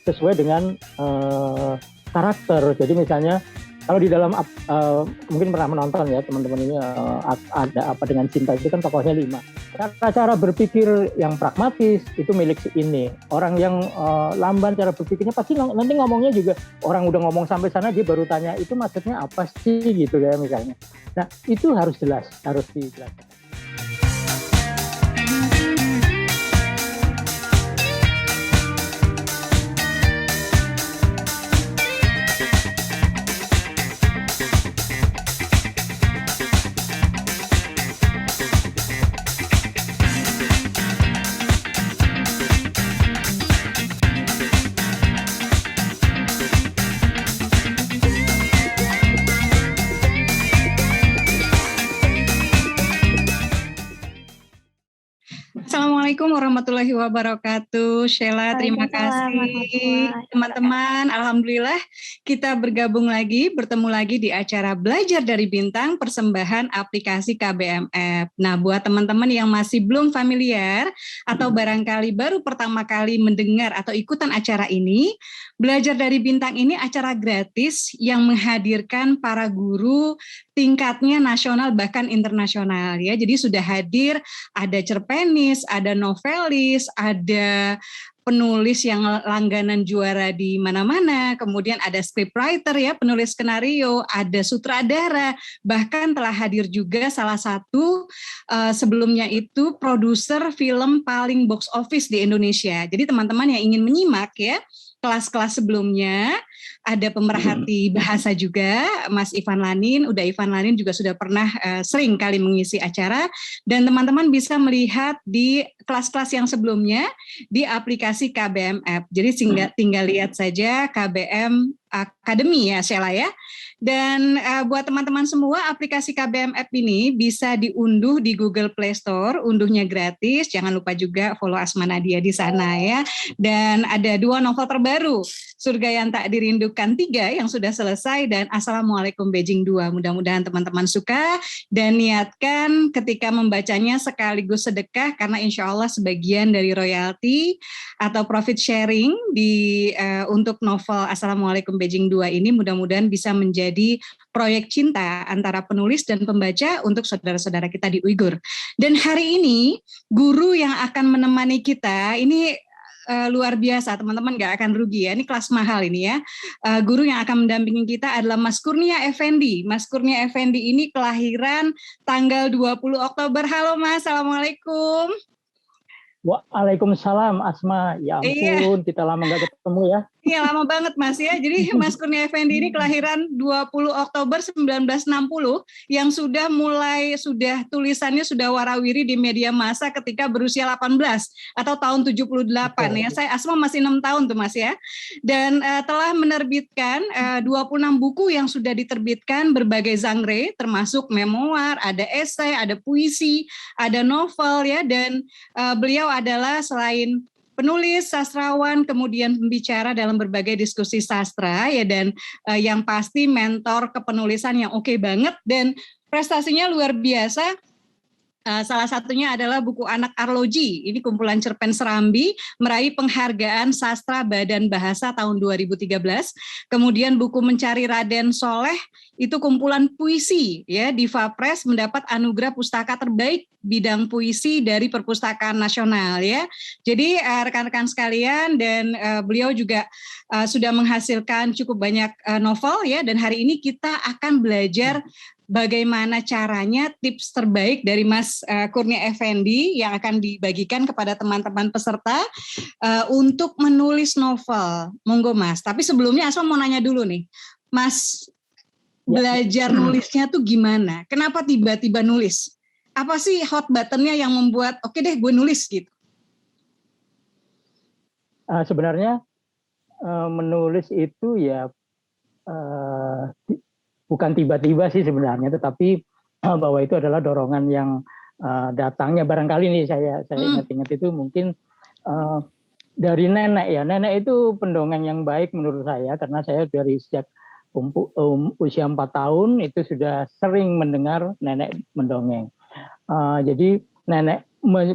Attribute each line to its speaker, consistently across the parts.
Speaker 1: sesuai dengan karakter. Jadi misalnya kalau di dalam mungkin pernah menonton ya teman-teman ini ada apa dengan cinta itu kan tokohnya 5. Cara berpikir yang pragmatis itu milik si ini. Orang yang lamban cara berpikirnya pasti nanti ngomongnya juga orang udah ngomong sampai sana dia baru tanya itu maksudnya apa sih gitu ya misalnya. Nah itu harus jelas, harus dijelaskan.
Speaker 2: Assalamualaikum warahmatullahi wabarakatuh. Sheila, terima kasih. Teman-teman, alhamdulillah kita bertemu lagi di acara Belajar dari Bintang, persembahan aplikasi KBMF. Nah, buat teman-teman yang masih belum familiar atau barangkali baru pertama kali mendengar atau ikutan acara ini, Belajar dari Bintang ini acara gratis yang menghadirkan para guru tingkatnya nasional bahkan internasional ya. Jadi sudah hadir ada cerpenis, ada novelis, ada penulis yang langganan juara di mana-mana, kemudian ada scriptwriter ya, penulis skenario, ada sutradara, bahkan telah hadir juga salah satu sebelumnya itu produser film paling box office di Indonesia. Jadi teman-teman yang ingin menyimak ya kelas-kelas sebelumnya, ada pemerhati bahasa juga, Mas Ivan Lanin, Ivan Lanin juga sudah pernah sering kali mengisi acara, dan teman-teman bisa melihat di kelas-kelas yang sebelumnya di aplikasi KBMF. Jadi tinggal lihat saja KBM Academy ya Sheila ya. Dan buat teman-teman semua, aplikasi KBMF ini bisa diunduh di Google Play Store, unduhnya gratis. Jangan lupa juga follow Asma Nadia di sana ya. Dan ada 2 novel terbaru, Surga yang Tak Dirindukan 3 yang sudah selesai, dan Assalamualaikum Beijing 2. Mudah-mudahan teman-teman suka dan niatkan ketika membacanya sekaligus sedekah, karena insya Allah sebagian dari royalti atau profit sharing untuk novel Assalamualaikum Beijing 2 ini mudah-mudahan bisa menjadi proyek cinta antara penulis dan pembaca untuk saudara-saudara kita di Uyghur. Dan hari ini guru yang akan menemani kita ini luar biasa, teman-teman gak akan rugi ya, ini kelas mahal ini ya. Guru yang akan mendampingi kita adalah Mas Kurnia Effendi. Mas Kurnia Effendi ini kelahiran tanggal 20 Oktober. Halo Mas, Assalamualaikum.
Speaker 1: Waalaikumsalam Asma, ya ampun kita lama gak ketemu ya.
Speaker 2: Iya lama banget Mas ya. Jadi Mas Kurnia Effendi ini kelahiran 20 Oktober 1960 yang sudah tulisannya sudah warawiri di media massa ketika berusia 18 atau tahun 78 ya. Saya Asma masih 6 tahun tuh Mas ya. Dan telah menerbitkan 26 buku yang sudah diterbitkan berbagai genre termasuk memoir, ada esai, ada puisi, ada novel ya, dan beliau adalah selain penulis, sastrawan, kemudian pembicara dalam berbagai diskusi sastra ya, dan yang pasti mentor kepenulisan yang oke banget dan prestasinya luar biasa. Salah satunya adalah buku Anak Arloji, ini kumpulan cerpen Serambi, meraih penghargaan Sastra Badan Bahasa tahun 2013. Kemudian buku Mencari Raden Soleh, itu kumpulan puisi ya, Diva Press mendapat anugerah pustaka terbaik bidang puisi dari Perpustakaan Nasional ya. Jadi rekan-rekan sekalian, dan beliau juga sudah menghasilkan cukup banyak novel ya, dan hari ini kita akan belajar bagaimana caranya tips terbaik dari Mas Kurnia Effendi yang akan dibagikan kepada teman-teman peserta untuk menulis novel. Monggo Mas, tapi sebelumnya Asma mau nanya dulu nih, Mas belajar nulisnya tuh gimana? Kenapa tiba-tiba nulis? Apa sih hot buttonnya yang membuat oke deh gue nulis gitu?
Speaker 1: Sebenarnya menulis itu ya bukan tiba-tiba sih sebenarnya, tetapi bahwa itu adalah dorongan yang datangnya barangkali nih saya ingat-ingat itu mungkin dari nenek ya. Nenek itu pendongeng yang baik menurut saya, karena saya dari sejak usia 4 tahun itu sudah sering mendengar nenek mendongeng. Jadi nenek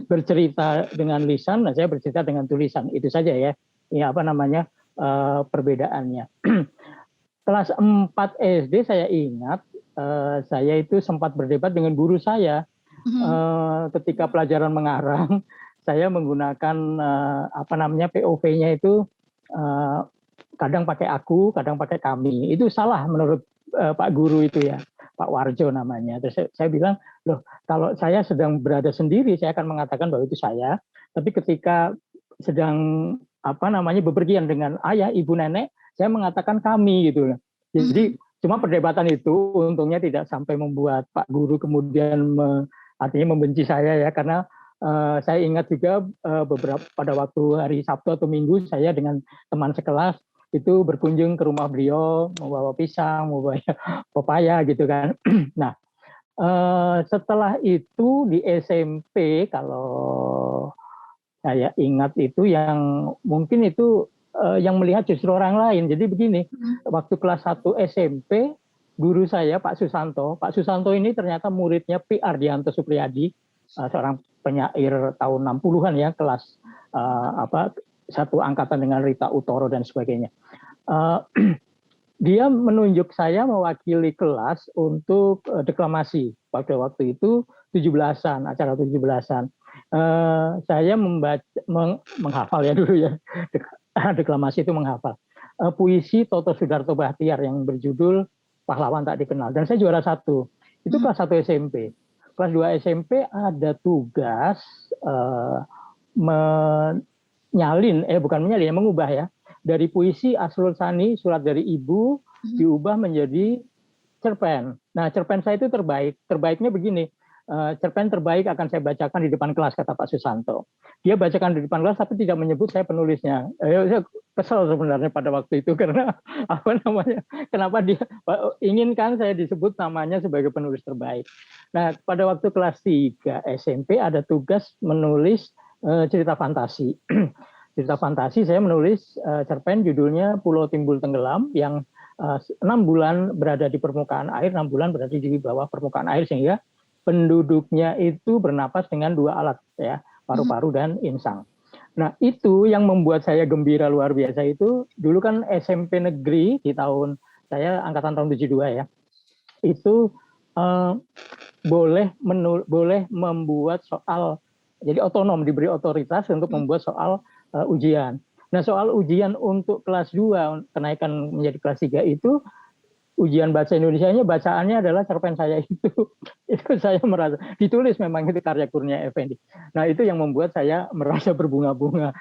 Speaker 1: bercerita dengan lisan, nah saya bercerita dengan tulisan, itu saja ya. Ya apa namanya, perbedaannya. Kelas 4 SD saya ingat saya itu sempat berdebat dengan guru saya ketika pelajaran mengarang. Saya menggunakan POV-nya itu kadang pakai aku, kadang pakai kami. Itu salah menurut Pak Guru itu ya, Pak Warjo namanya. Terus saya bilang, loh kalau saya sedang berada sendiri, saya akan mengatakan bahwa itu saya. Tapi ketika sedang bepergian dengan ayah, ibu, nenek, saya mengatakan kami gitu. Jadi cuma perdebatan itu untungnya tidak sampai membuat Pak Guru kemudian artinya membenci saya ya, karena saya ingat juga beberapa pada waktu hari Sabtu atau Minggu saya dengan teman sekelas itu berkunjung ke rumah beliau, membawa pisang, membawa pepaya gitu kan. Nah, setelah itu di SMP kalau saya ingat itu yang mungkin itu yang melihat justru orang lain. Jadi begini, waktu kelas 1 SMP, guru saya Pak Susanto ini ternyata muridnya P. Ardianto Supriyadi, seorang penyair tahun 60-an ya, kelas satu angkatan dengan Rita Utoro dan sebagainya. Dia menunjuk saya mewakili kelas untuk deklamasi. Pada waktu itu 17-an, acara 17-an. Saya menghafal ya dulu ya. Deklamasi itu menghafal. Puisi Toto Sudarto Bahtiar yang berjudul Pahlawan Tak Dikenal. Dan saya juara 1. Itu kelas 1 SMP. Kelas 2 SMP ada tugas mengubah ya. Dari puisi Asrul Sani, Surat dari Ibu, diubah menjadi cerpen. Nah, cerpen saya itu terbaik. Terbaiknya begini, cerpen terbaik akan saya bacakan di depan kelas, kata Pak Susanto. Dia bacakan di depan kelas, tapi tidak menyebut saya penulisnya. Saya kesel sebenarnya pada waktu itu, karena kenapa dia inginkan saya disebut namanya sebagai penulis terbaik. Nah, pada waktu kelas 3 SMP ada tugas menulis cerita fantasi. Cerita fantasi saya menulis cerpen judulnya Pulau Timbul Tenggelam yang 6 bulan berada di permukaan air, 6 bulan berada di bawah permukaan air, sehingga penduduknya itu bernapas dengan 2 alat ya, paru-paru dan insang. Nah, itu yang membuat saya gembira luar biasa. Itu dulu kan SMP negeri di tahun saya angkatan tahun 72 ya. Itu boleh membuat soal, jadi otonom, diberi otoritas untuk membuat soal ujian. Nah, soal ujian untuk kelas 2 kenaikan menjadi kelas 3 itu ujian bahasa Indonesianya, bacaannya adalah cerpen saya itu. Itu saya merasa ditulis memang itu karya Kurnia Effendi. Nah, itu yang membuat saya merasa berbunga-bunga.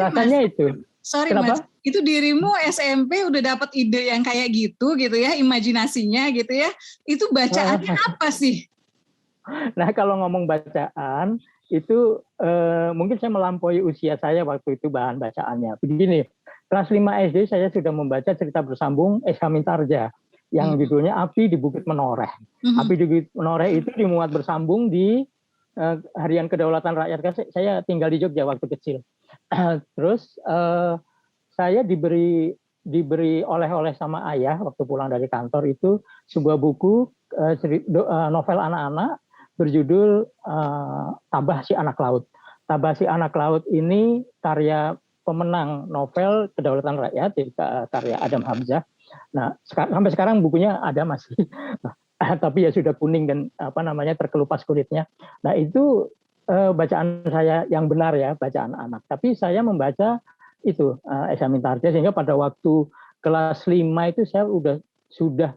Speaker 1: Rasanya Mas. Itu.
Speaker 2: Sorry Kenapa? Mas, itu dirimu SMP udah dapat ide yang kayak gitu ya, imajinasinya gitu ya. Itu bacaannya apa sih?
Speaker 1: Nah, kalau ngomong bacaan, itu mungkin saya melampaui usia saya waktu itu bahan bacaannya. Begini, kelas 5 SD saya sudah membaca cerita bersambung Esa Mintarja yang judulnya Api di Bukit Menoreh. Api di Bukit Menoreh itu dimuat bersambung di Harian Kedaulatan Rakyat. Saya tinggal di Jogja waktu kecil. Terus saya diberi oleh-oleh sama ayah waktu pulang dari kantor itu sebuah buku novel anak-anak berjudul Tabah Si Anak Laut. Tabah Si Anak Laut ini karya pemenang novel Kedaulatan Rakyat, karya Adam Hamzah. Nah, sampai sekarang bukunya ada masih, tapi ya sudah kuning dan terkelupas kulitnya. Nah, itu bacaan saya yang benar ya, bacaan anak. Tapi saya membaca itu Esa Mintarja, sehingga pada waktu kelas 5 itu saya sudah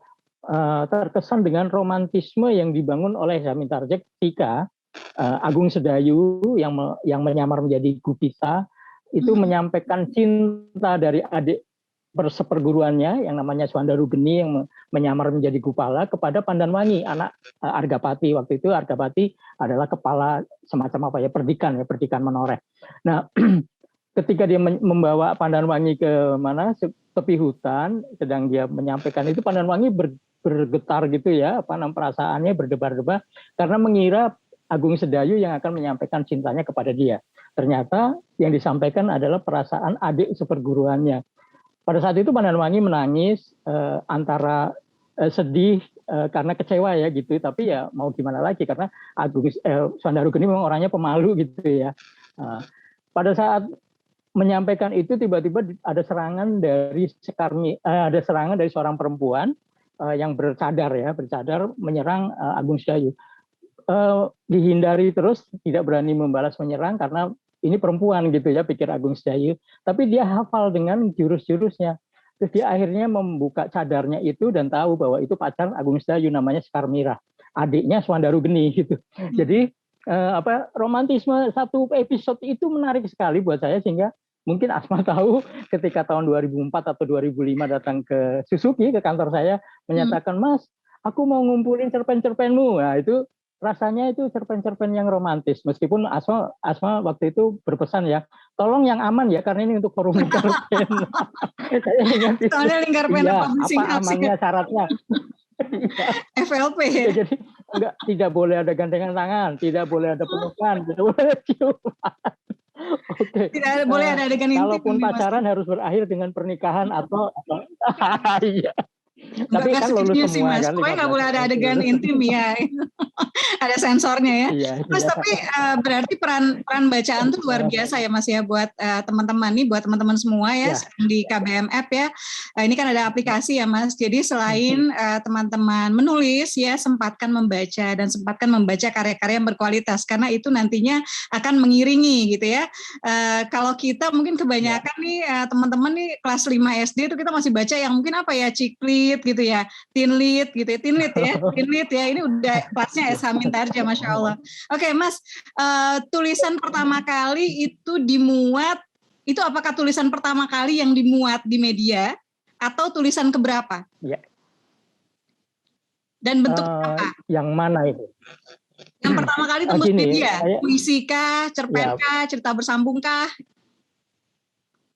Speaker 1: terkesan dengan romantisme yang dibangun oleh Esa Mintarja ketika Agung Sedayu yang menyamar menjadi Gupita itu menyampaikan cinta dari adik seperguruannya yang namanya Suandaru Geni yang menyamar menjadi Gupala kepada Pandanwangi, anak Argapati. Waktu itu Argapati adalah kepala semacam perdikan Menoreh. Nah, ketika dia membawa Pandanwangi ke tepi hutan, sedang dia menyampaikan itu, Pandanwangi bergetar gitu ya, perasaannya berdebar-debar karena mengira Agung Sedayu yang akan menyampaikan cintanya kepada dia. Ternyata yang disampaikan adalah perasaan adik seperguruannya. Pada saat itu Pandanwangi menangis antara sedih karena kecewa ya gitu, tapi ya mau gimana lagi karena Suandaru Geni memang orangnya pemalu gitu ya. Pada saat menyampaikan itu tiba-tiba ada serangan dari ada serangan dari seorang perempuan yang bercadar menyerang Agung Sedayu. Dihindari terus, tidak berani membalas menyerang karena ini perempuan gitu ya, pikir Agung Sedayu. Tapi dia hafal dengan jurus-jurusnya. Terus dia akhirnya membuka cadarnya itu dan tahu bahwa itu pacar Agung Sedayu, namanya Sekar Mirah, adiknya Swandaru Geni gitu. Jadi romantisme satu episode itu menarik sekali buat saya, sehingga mungkin Asma tahu ketika tahun 2004 atau 2005 datang ke Suzuki, ke kantor saya, menyatakan, Mas, aku mau ngumpulin cerpen-cerpenmu. Nah itu rasanya itu cerpen-cerpen yang romantis. Meskipun Asma waktu itu berpesan ya, tolong yang aman ya, karena ini untuk forum lingkar pen. Saya ingat itu.
Speaker 2: Soalnya lingkar pen
Speaker 1: apa amannya syaratnya.
Speaker 2: FLP ya.
Speaker 1: Jadi tidak boleh ada gandengan tangan, tidak boleh ada pelukan, tidak boleh ciuman. Oke.
Speaker 2: Tidak boleh ada adegan intim.
Speaker 1: Kalaupun pacaran harus berakhir dengan pernikahan atau iya. Tapi kan lulus semua
Speaker 2: Mas.
Speaker 1: kan.
Speaker 2: Pokoknya nggak boleh ada adegan intim ya. Ada sensornya ya.
Speaker 1: Iya,
Speaker 2: Mas, tapi berarti peran bacaan itu luar biasa ya Mas ya, buat teman-teman nih, buat teman-teman semua ya, di KBM App ya. Ini kan ada aplikasi ya Mas. Jadi selain teman-teman menulis ya, sempatkan membaca dan sempatkan membaca karya-karya yang berkualitas, karena itu nantinya akan mengiringi gitu ya. Kalau kita mungkin kebanyakan nih teman-teman nih kelas 5 SD itu kita masih baca yang mungkin apa ya, Ciklit gitu ya, Tinlit gitu ya, Tinlit ya, ini udah kelasnya SH Mintarja, Masya Allah. Oke Mas, tulisan pertama kali itu dimuat, itu apakah tulisan pertama kali yang dimuat di media, atau tulisan keberapa?
Speaker 1: Ya.
Speaker 2: Dan bentuk apa?
Speaker 1: Yang mana itu?
Speaker 2: Yang pertama kali tembus media, puisi kah, cerpen kah, cerita bersambung kah?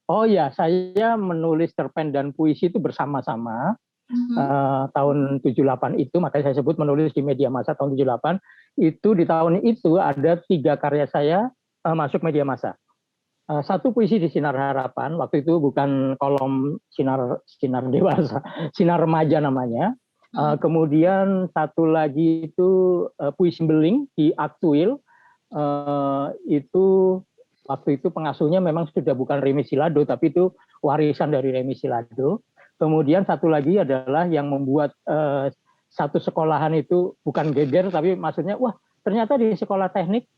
Speaker 1: Oh ya, saya menulis cerpen dan puisi itu bersama-sama. Tahun 78 itu, makanya saya sebut menulis di media massa tahun 78 itu. Di tahun itu ada 3 karya saya masuk media massa. Satu puisi di Sinar Harapan, waktu itu bukan kolom sinar dewasa, Sinar Remaja namanya. Kemudian satu lagi itu puisi beling di Aktuil, itu waktu itu pengasuhnya memang sudah bukan Remi Silado, tapi itu warisan dari Remi Silado. Kemudian satu lagi adalah yang membuat satu sekolahan itu bukan geger, tapi maksudnya wah ternyata di sekolah teknik,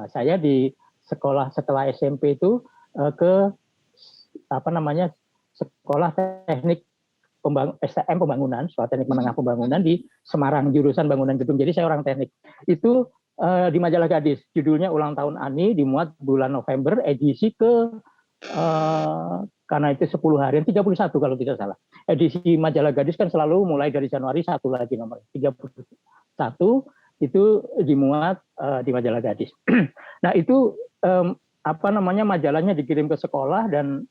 Speaker 1: saya di sekolah setelah SMP itu ke sekolah teknik STM pembangunan, sekolah teknik menengah pembangunan di Semarang, jurusan bangunan gedung. Jadi saya orang teknik. Itu di Majalah Gadis, judulnya Ulang Tahun Ani, dimuat bulan November, edisi ke karena itu 10 harian, 31 kalau tidak salah. Edisi Majalah Gadis kan selalu mulai dari Januari, satu lagi nomor 31 itu dimuat di Majalah Gadis. Nah itu majalahnya dikirim ke sekolah dan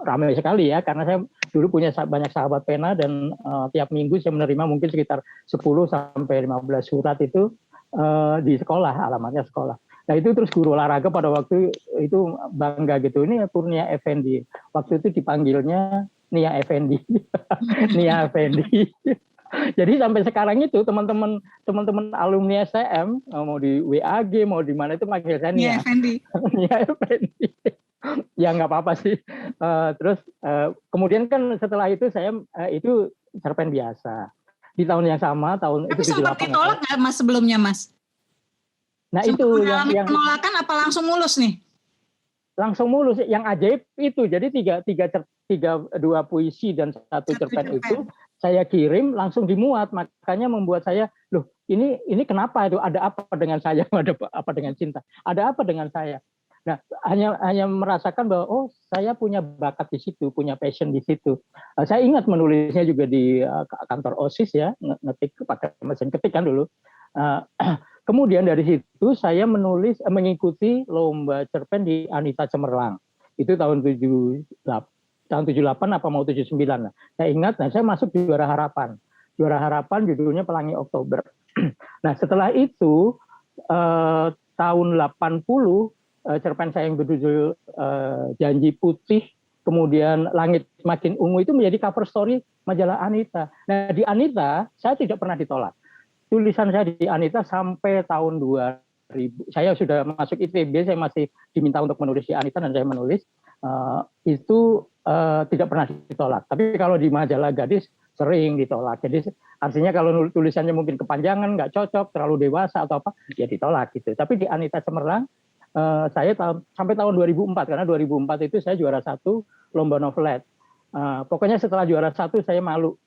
Speaker 1: ramai sekali ya, karena saya dulu punya banyak sahabat pena dan tiap minggu saya menerima mungkin sekitar 10 sampai 15 surat itu di sekolah, alamatnya sekolah. Nah itu terus guru olahraga pada waktu itu bangga gitu, ini Kurnia Effendi. Waktu itu dipanggilnya Nia Effendi. Nia Effendi. Jadi sampai sekarang itu teman-teman alumni STM mau di WAG mau di mana itu manggil saya Nia Effendi. Nia Effendi. Ya nggak apa-apa sih. Terus kemudian kan setelah itu saya itu cerpen biasa. Di tahun yang sama, tahun
Speaker 2: tapi
Speaker 1: itu 78. Tapi
Speaker 2: sempat ditolak nggak Mas sebelumnya Mas?
Speaker 1: Nah
Speaker 2: sempat
Speaker 1: itu
Speaker 2: yang penolakan apa langsung mulus nih?
Speaker 1: Langsung mulus. Yang ajaib itu, jadi dua puisi dan satu cerpen itu saya kirim langsung dimuat, makanya membuat saya, loh ini kenapa itu, ada apa dengan saya, ada apa dengan cinta, ada apa dengan saya. Nah hanya merasakan bahwa oh saya punya bakat di situ, punya passion di situ. Saya ingat menulisnya juga di kantor OSIS ya, ngetik pakai mesin ketik kan dulu. Kemudian dari situ saya mengikuti lomba cerpen di Anita Cemerlang. Itu tahun 78 apa mau 79. Nah, saya ingat, saya masuk di Juara Harapan. Juara Harapan judulnya Pelangi Oktober. Nah, setelah itu tahun 80 cerpen saya yang berjudul Janji Putih, kemudian Langit Makin Ungu itu menjadi cover story majalah Anita. Nah, di Anita saya tidak pernah ditolak. Tulisan saya di Anita sampai tahun 2000. Saya sudah masuk ITB, saya masih diminta untuk menulis di Anita dan saya menulis. itu tidak pernah ditolak. Tapi kalau di majalah Gadis sering ditolak. Jadi artinya kalau tulisannya mungkin kepanjangan, nggak cocok, terlalu dewasa atau apa, ya ditolak gitu. Tapi di Anita Cemerlang, saya sampai tahun 2004, karena 2004 itu saya juara 1 lomba novelet. Pokoknya setelah juara 1 saya malu,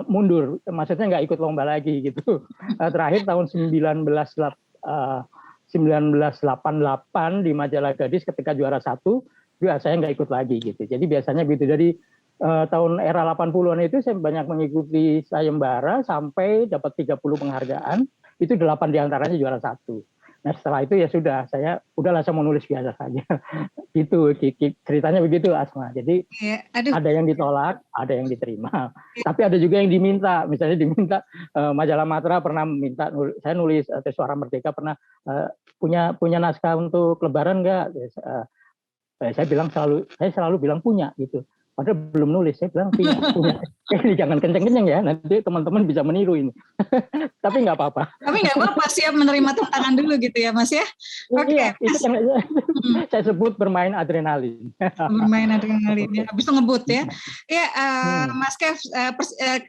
Speaker 1: mundur, maksudnya nggak ikut lomba lagi gitu. Terakhir tahun 1988 di majalah Gadis ketika juara 1, juga saya nggak ikut lagi gitu. Jadi biasanya gitu. Dari tahun era 80-an itu saya banyak mengikuti sayembara sampai dapat 30 penghargaan, itu 8 diantaranya juara 1. Nah setelah itu ya sudah, saya mau nulis biasa saja. Gitu, ceritanya begitu Asma. Jadi ada yang ditolak, ada yang diterima. Tapi ada juga yang diminta. Misalnya diminta, majalah Matra pernah meminta, saya nulis Suara Merdeka pernah punya naskah untuk Lebaran nggak? Saya selalu bilang punya gitu. Padahal belum nulis, saya bilang punya. Ini jangan kenceng-kenceng ya, nanti teman-teman bisa meniru ini. Tapi nggak apa-apa.
Speaker 2: Tapi nggak apa-apa, siap menerima tantangan dulu gitu ya Mas ya.
Speaker 1: Oke. Iya, itu saya sebut bermain adrenalin.
Speaker 2: Bermain adrenalin ya, habis itu ngebut ya. Ya, Mas Kev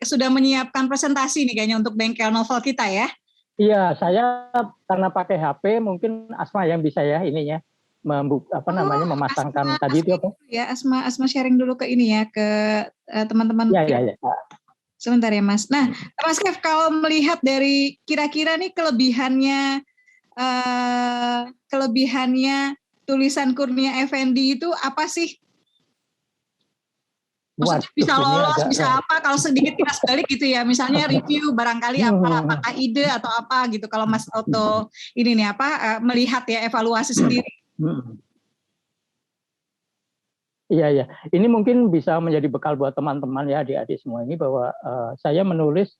Speaker 2: sudah menyiapkan presentasi nih kayaknya untuk bengkel novel kita ya.
Speaker 1: Iya, saya karena pakai HP, mungkin Asma yang bisa ya ininya. Memasangkan tadi itu apa?
Speaker 2: Ya, Asma sharing dulu ke ini ya, ke teman-teman.
Speaker 1: Ya.
Speaker 2: Sebentar ya Mas. Nah, Mas Kev, kalau melihat dari kira-kira nih kelebihannya tulisan Kurnia Effendi itu apa sih? Maksudnya bisa lolos, bisa apa? Kalau sedikit kilas balik gitu ya, misalnya review barangkali apakah ide atau apa gitu. Kalau Mas Otto ini nih melihat ya evaluasi sendiri.
Speaker 1: Iya. Ini mungkin bisa menjadi bekal buat teman-teman ya, adik-adik semua ini, bahwa saya menulis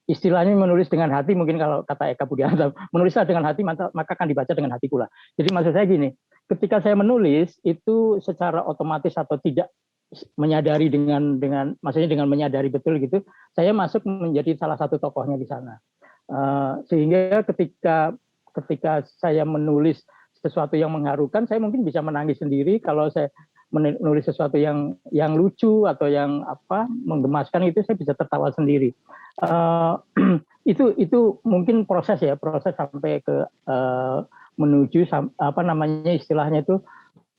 Speaker 1: istilahnya menulis dengan hati. Mungkin kalau kata Eka Budianto, menulislah dengan hati maka akan dibaca dengan hati pula. Jadi maksud saya gini, ketika saya menulis itu secara otomatis atau tidak menyadari maksudnya dengan menyadari betul gitu, saya masuk menjadi salah satu tokohnya di sana. Sehingga ketika saya menulis sesuatu yang mengharukan, saya mungkin bisa menangis sendiri. Kalau saya menulis sesuatu yang lucu atau yang menggemaskan, itu saya bisa tertawa sendiri. Itu mungkin proses sampai ke menuju istilahnya itu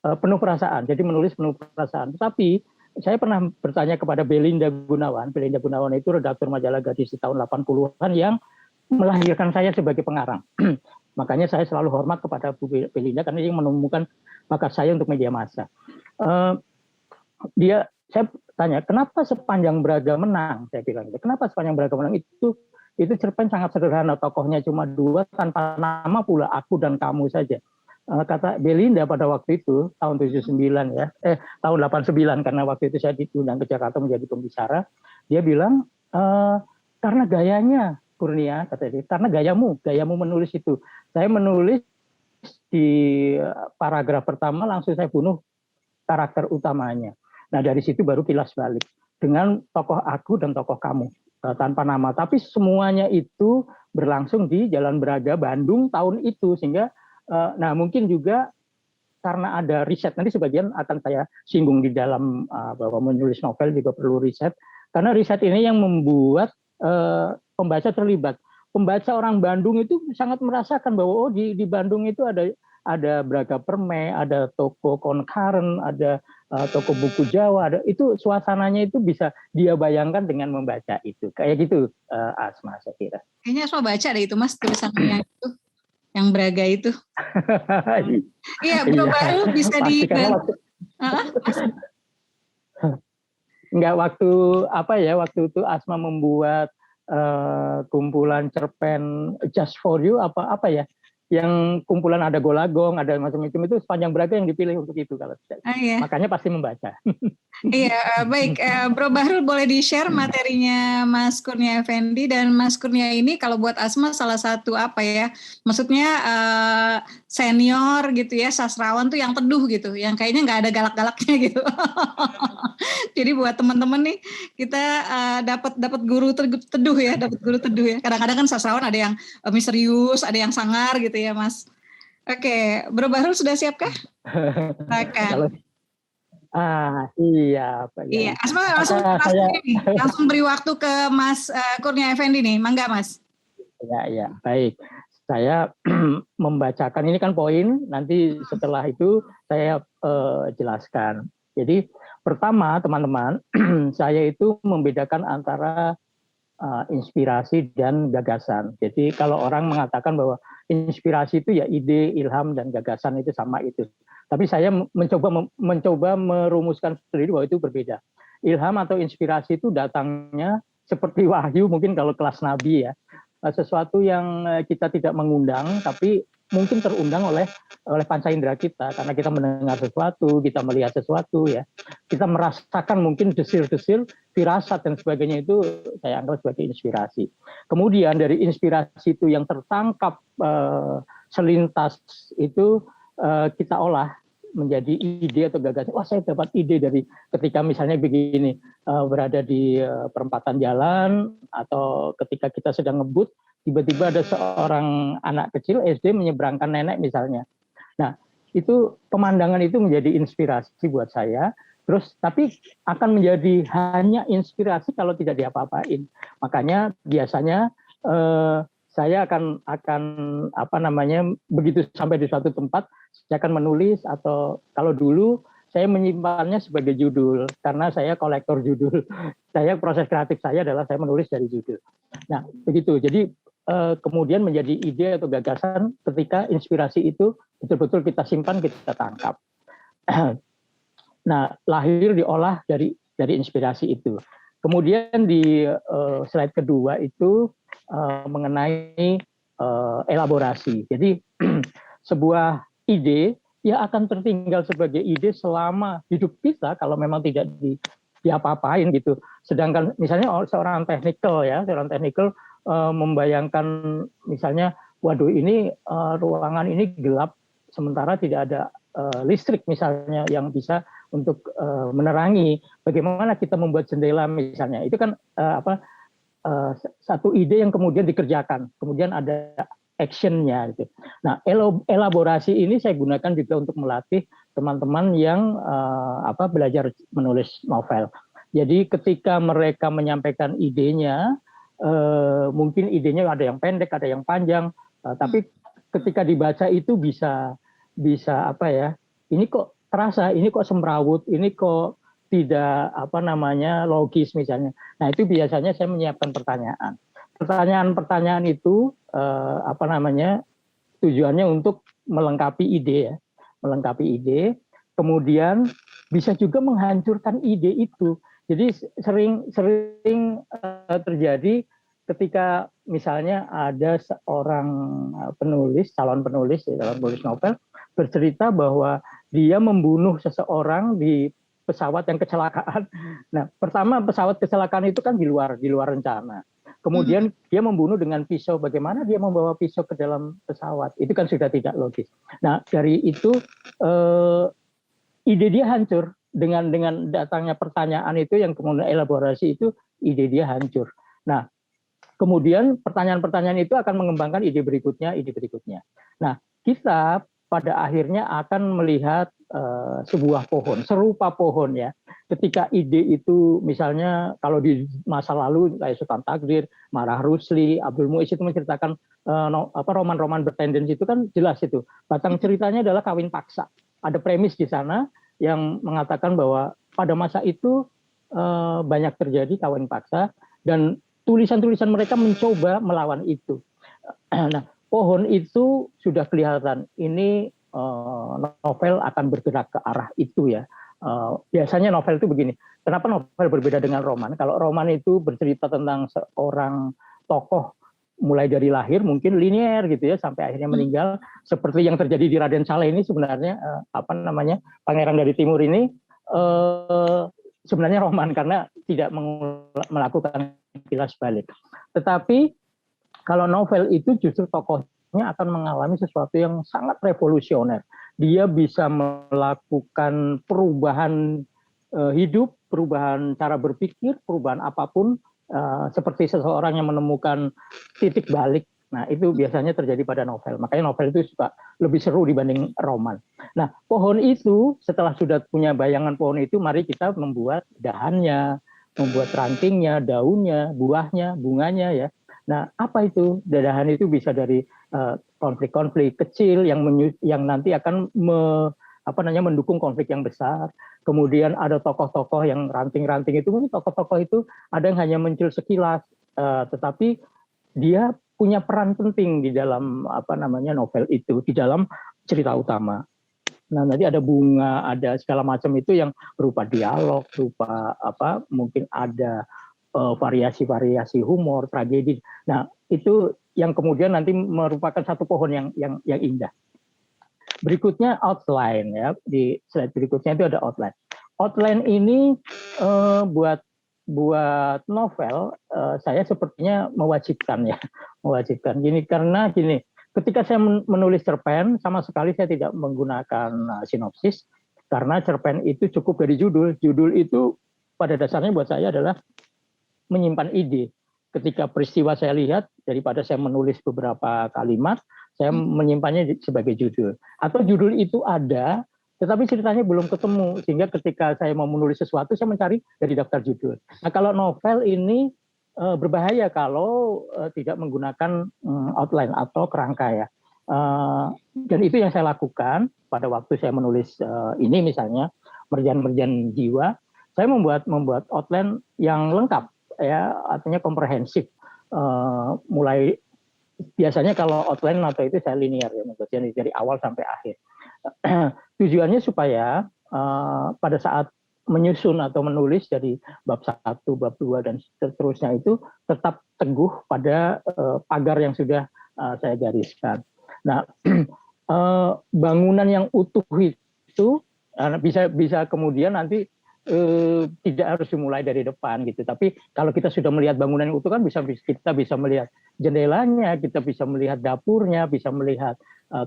Speaker 1: penuh perasaan. Jadi menulis penuh perasaan. Tetapi saya pernah bertanya kepada Belinda Gunawan. Belinda Gunawan itu redaktur majalah Gadis di tahun 80-an yang melahirkan saya sebagai pengarang. Makanya saya selalu hormat kepada Bu Belinda karena dia menemukan bakat saya untuk media massa. Saya tanya, kenapa Sepanjang Braga menang? Saya bilang, kenapa Sepanjang Braga menang? Itu cerpen sangat sederhana, tokohnya cuma 2, tanpa nama pula, aku dan kamu saja. Kata Belinda pada waktu itu, tahun 79 ya, tahun 89, karena waktu itu saya diundang ke Jakarta menjadi pembicara, dia bilang, karena gayanya, Kurnia, kata dia, karena gayamu menulis itu. Saya menulis di paragraf pertama langsung saya bunuh karakter utamanya. Nah dari situ baru kilas balik dengan tokoh aku dan tokoh kamu tanpa nama. Tapi semuanya itu berlangsung di Jalan Braga, Bandung tahun itu, sehingga nah mungkin juga karena ada riset, nanti sebagian akan saya singgung di dalam bahwa menulis novel juga perlu riset, karena riset ini yang membuat pembaca terlibat. Pembaca orang Bandung itu sangat merasakan bahwa di Bandung itu ada Braga Perme, ada toko Konkaren, ada toko buku Jawa, itu suasananya itu bisa dia bayangkan dengan membaca itu. Kayak gitu, Asma, saya kira.
Speaker 2: Kayaknya Asma baca deh itu Mas, tulisannya itu, yang Braga itu. Iya, baru bisa di...
Speaker 1: Enggak, waktu itu Asma membuat kumpulan cerpen Just For You yang kumpulan ada Golagong, ada macam-macam, itu Sepanjang Braga yang dipilih untuk itu kalau iya. Makanya pasti membaca.
Speaker 2: Iya, baik. Bro Bahrul, boleh di-share materinya Mas Kurnia Effendi, dan Mas Kurnia ini kalau buat Asma salah satu maksudnya senior gitu ya, sastrawan tuh yang teduh gitu, yang kayaknya nggak ada galak-galaknya gitu. Jadi buat teman-teman nih, kita dapat guru teduh ya, Kadang-kadang kan sastrawan ada yang misterius, ada yang sangar gitu ya Mas. Oke, Bro Bahrul sudah siapkah?
Speaker 1: Kalau
Speaker 2: Silakan.
Speaker 1: iya Pak
Speaker 2: Iya,
Speaker 1: Yai.
Speaker 2: Asma langsung
Speaker 1: Maka
Speaker 2: langsung
Speaker 1: saya
Speaker 2: ini, langsung beri waktu ke Mas Kurnia Effendi nih, mangga Mas.
Speaker 1: ya baik. Saya membacakan ini kan poin, nanti setelah itu saya jelaskan. Jadi pertama teman-teman, saya itu membedakan antara inspirasi dan gagasan. Jadi kalau orang mengatakan bahwa inspirasi itu ya ide, ilham dan gagasan itu sama itu. Tapi saya mencoba merumuskan sendiri bahwa itu berbeda. Ilham atau inspirasi itu datangnya seperti wahyu mungkin kalau kelas nabi ya. Sesuatu yang kita tidak mengundang tapi mungkin terundang oleh panca indera kita karena kita mendengar sesuatu, kita melihat sesuatu ya. Kita merasakan mungkin desir-desir, firasat dan sebagainya itu saya anggap sebagai inspirasi. Kemudian dari inspirasi itu yang tertangkap selintas itu kita olah menjadi ide atau gagasan. Wah, saya dapat ide dari ketika misalnya begini, berada di perempatan jalan atau ketika kita sedang ngebut, tiba-tiba ada seorang anak kecil SD menyeberangkan nenek misalnya. Nah, itu pemandangan itu menjadi inspirasi buat saya. Terus tapi akan menjadi hanya inspirasi kalau tidak diapa-apain. Makanya biasanya saya akan apa namanya begitu sampai di suatu tempat saya akan menulis atau kalau dulu saya menyimpannya sebagai judul karena saya kolektor judul. Saya proses kreatif saya adalah saya menulis dari judul. Nah, begitu. Jadi kemudian menjadi ide atau gagasan ketika inspirasi itu betul-betul kita simpan, kita tangkap. Nah, lahir diolah dari inspirasi itu. Kemudian di slide kedua itu mengenai elaborasi. Jadi sebuah ide ya akan tertinggal sebagai ide selama hidup kita kalau memang tidak diapa-apain gitu. Sedangkan misalnya seorang teknikal membayangkan misalnya, waduh ini ruangan ini gelap sementara tidak ada listrik misalnya yang bisa untuk menerangi. Bagaimana kita membuat jendela misalnya? Itu kan satu ide yang kemudian dikerjakan, kemudian ada actionnya gitu. Nah, elaborasi ini saya gunakan juga untuk melatih teman-teman yang belajar menulis novel. Jadi ketika mereka menyampaikan idenya, mungkin idenya ada yang pendek, ada yang panjang, tapi ketika dibaca itu bisa apa ya? Ini kok terasa, ini kok semrawut, ini kok tidak logis misalnya. Nah itu biasanya saya menyiapkan pertanyaan. Pertanyaan itu tujuannya untuk melengkapi ide ya, melengkapi ide. Kemudian bisa juga menghancurkan ide itu. Jadi sering terjadi ketika misalnya ada seorang calon penulis novel bercerita bahwa dia membunuh seseorang di pesawat yang kecelakaan. Nah, pertama pesawat kecelakaan itu kan di luar rencana. Kemudian dia membunuh dengan pisau. Bagaimana dia membawa pisau ke dalam pesawat? Itu kan sudah tidak logis. Nah, dari itu ide dia hancur dengan datangnya pertanyaan itu yang kemudian elaborasi itu ide dia hancur. Nah, kemudian pertanyaan-pertanyaan itu akan mengembangkan ide berikutnya. Nah, kita pada akhirnya akan melihat sebuah pohon, serupa pohon ya. Ketika ide itu misalnya kalau di masa lalu kayak Sultan Takdir, Marah Rusli, Abdul Muiz itu menceritakan roman-roman bertendensi itu kan jelas itu. Batang ceritanya adalah kawin paksa. Ada premis di sana yang mengatakan bahwa pada masa itu banyak terjadi kawin paksa dan tulisan-tulisan mereka mencoba melawan itu. Nah, pohon itu sudah kelihatan ini novel akan bergerak ke arah itu ya. Biasanya novel itu begini. Kenapa novel berbeda dengan roman? Kalau roman itu bercerita tentang seorang tokoh mulai dari lahir mungkin linear gitu ya sampai akhirnya meninggal, seperti yang terjadi di Raden Saleh ini sebenarnya Pangeran dari Timur ini sebenarnya roman karena tidak melakukan kilas balik. Tetapi kalau novel itu justru tokohnya akan mengalami sesuatu yang sangat revolusioner. Dia bisa melakukan perubahan hidup, perubahan cara berpikir, perubahan apapun, seperti seseorang yang menemukan titik balik Nah, itu biasanya terjadi pada novel. Makanya novel itu suka lebih seru dibanding roman. Nah, pohon itu setelah sudah punya bayangan pohon itu, mari kita membuat dahannya, membuat rantingnya, daunnya, buahnya, bunganya ya. Nah, apa itu? Dahan itu bisa dari konflik-konflik kecil yang nanti akan mendukung konflik yang besar. Kemudian ada tokoh-tokoh yang ranting-ranting itu, tokoh-tokoh itu ada yang hanya muncul sekilas, tetapi dia punya peran penting di dalam novel itu, di dalam cerita utama. Nah, nanti ada bunga, ada segala macam itu yang berupa dialog, berupa mungkin ada variasi-variasi humor, tragedi. Nah, itu yang kemudian nanti merupakan satu pohon yang indah. Berikutnya outline ya, di slide berikutnya itu ada outline. Outline ini buat novel saya sepertinya mewajibkan ya, mewajibkan. Karena ketika saya menulis cerpen sama sekali saya tidak menggunakan sinopsis karena cerpen itu cukup dari judul. Judul itu pada dasarnya buat saya adalah menyimpan ide. Ketika peristiwa saya lihat, daripada saya menulis beberapa kalimat, saya menyimpannya sebagai judul. Atau judul itu ada, tetapi ceritanya belum ketemu, sehingga ketika saya mau menulis sesuatu, saya mencari dari daftar judul. Nah, kalau novel ini berbahaya kalau tidak menggunakan outline atau kerangka ya. Dan itu yang saya lakukan pada waktu saya menulis ini misalnya, Merjan-Merjan Jiwa, saya membuat outline yang lengkap, ya, artinya komprehensif. Mulai biasanya kalau outline atau itu saya linear ya, dari awal sampai akhir. Tujuannya supaya pada saat menyusun atau menulis dari bab 1, bab 2 dan seterusnya itu tetap teguh pada pagar yang sudah saya gariskan. Nah, bangunan yang utuh itu bisa kemudian nanti tidak harus dimulai dari depan gitu. Tapi kalau kita sudah melihat bangunan yang utuh kan kita bisa melihat jendelanya, kita bisa melihat dapurnya, bisa melihat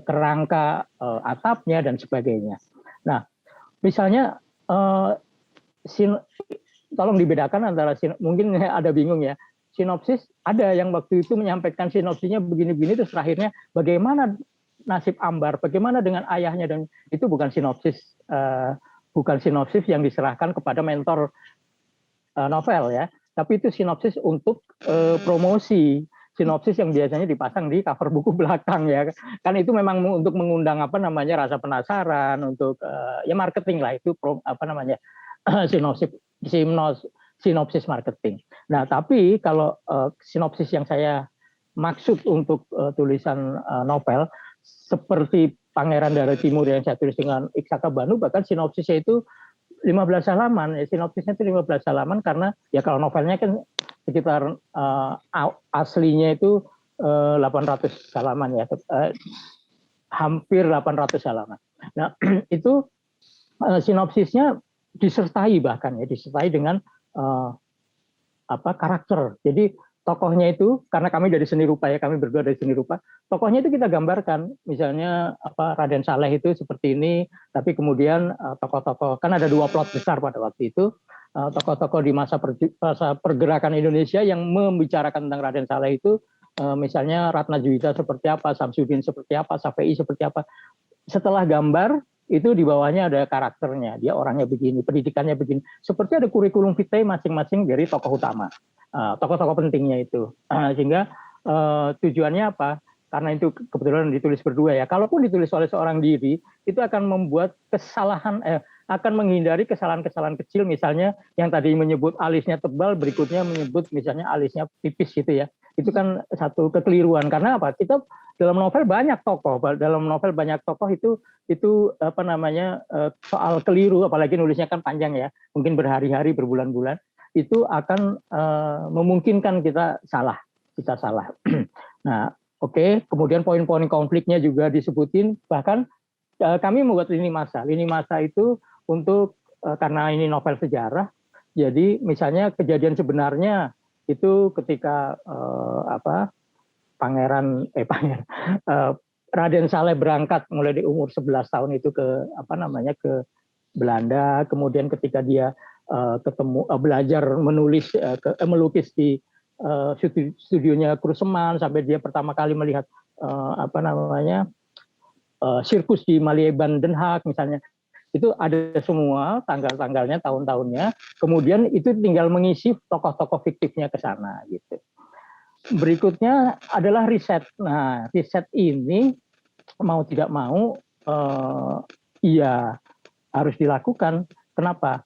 Speaker 1: kerangka atapnya dan sebagainya. Nah, misalnya tolong dibedakan antara mungkin ada bingung ya. Sinopsis ada yang waktu itu menyampaikan sinopsisnya begini-begini terus terakhirnya bagaimana nasib Ambar, bagaimana dengan ayahnya, dan itu bukan sinopsis yang diserahkan kepada mentor novel ya, tapi itu sinopsis untuk promosi, sinopsis yang biasanya dipasang di cover buku belakang ya, kan itu memang untuk mengundang rasa penasaran, untuk ya marketing lah, itu sinopsis marketing. Nah, tapi kalau sinopsis yang saya maksud untuk tulisan novel seperti Pangeran Dari Timur yang saya tulis dengan Iksaka Banu, bahkan sinopsisnya itu 15 halaman. Sinopsisnya itu 15 halaman karena ya kalau novelnya kan sekitar aslinya itu 800 halaman ya, hampir 800 halaman. Nah, itu sinopsisnya disertai dengan karakter. Jadi tokohnya itu, karena kami dari seni rupa ya, kami berdua dari seni rupa, tokohnya itu kita gambarkan, misalnya Raden Saleh itu seperti ini, tapi kemudian tokoh-tokoh, kan ada 2 plot besar pada waktu itu, tokoh-tokoh di masa pergerakan Indonesia yang membicarakan tentang Raden Saleh itu, misalnya Ratna Juwita seperti apa, Samsudin seperti apa, Safei seperti apa. Setelah gambar, itu di bawahnya ada karakternya, dia orangnya begini, pendidikannya begini, seperti ada kurikulum vitae masing-masing dari tokoh utama. Tokoh-tokoh pentingnya itu, sehingga tujuannya apa? Karena itu kebetulan ditulis berdua ya. Kalaupun ditulis oleh seorang diri, itu akan membuat akan menghindari kesalahan-kesalahan kecil, misalnya yang tadi menyebut alisnya tebal, berikutnya menyebut misalnya alisnya tipis gitu ya. Itu kan satu kekeliruan. Karena apa? Kita dalam novel banyak tokoh itu soal keliru, apalagi nulisnya kan panjang ya, mungkin berhari-hari, berbulan-bulan. Itu akan memungkinkan kita salah. Nah, oke. Kemudian poin-poin konfliknya juga disebutin. Bahkan kami membuat lini masa. Lini masa itu untuk karena ini novel sejarah, jadi misalnya kejadian sebenarnya itu ketika Raden Saleh berangkat mulai di umur 11 tahun itu ke Belanda, kemudian ketika dia belajar melukis di studionya Kruseman, sampai dia pertama kali melihat sirkus di Malieban Den Haag misalnya, itu ada semua tanggal-tanggalnya, tahun-tahunnya. Kemudian itu tinggal mengisi tokoh-tokoh fiktifnya ke sana gitu. Berikutnya adalah riset. Nah, riset ini mau tidak mau iya harus dilakukan. Kenapa?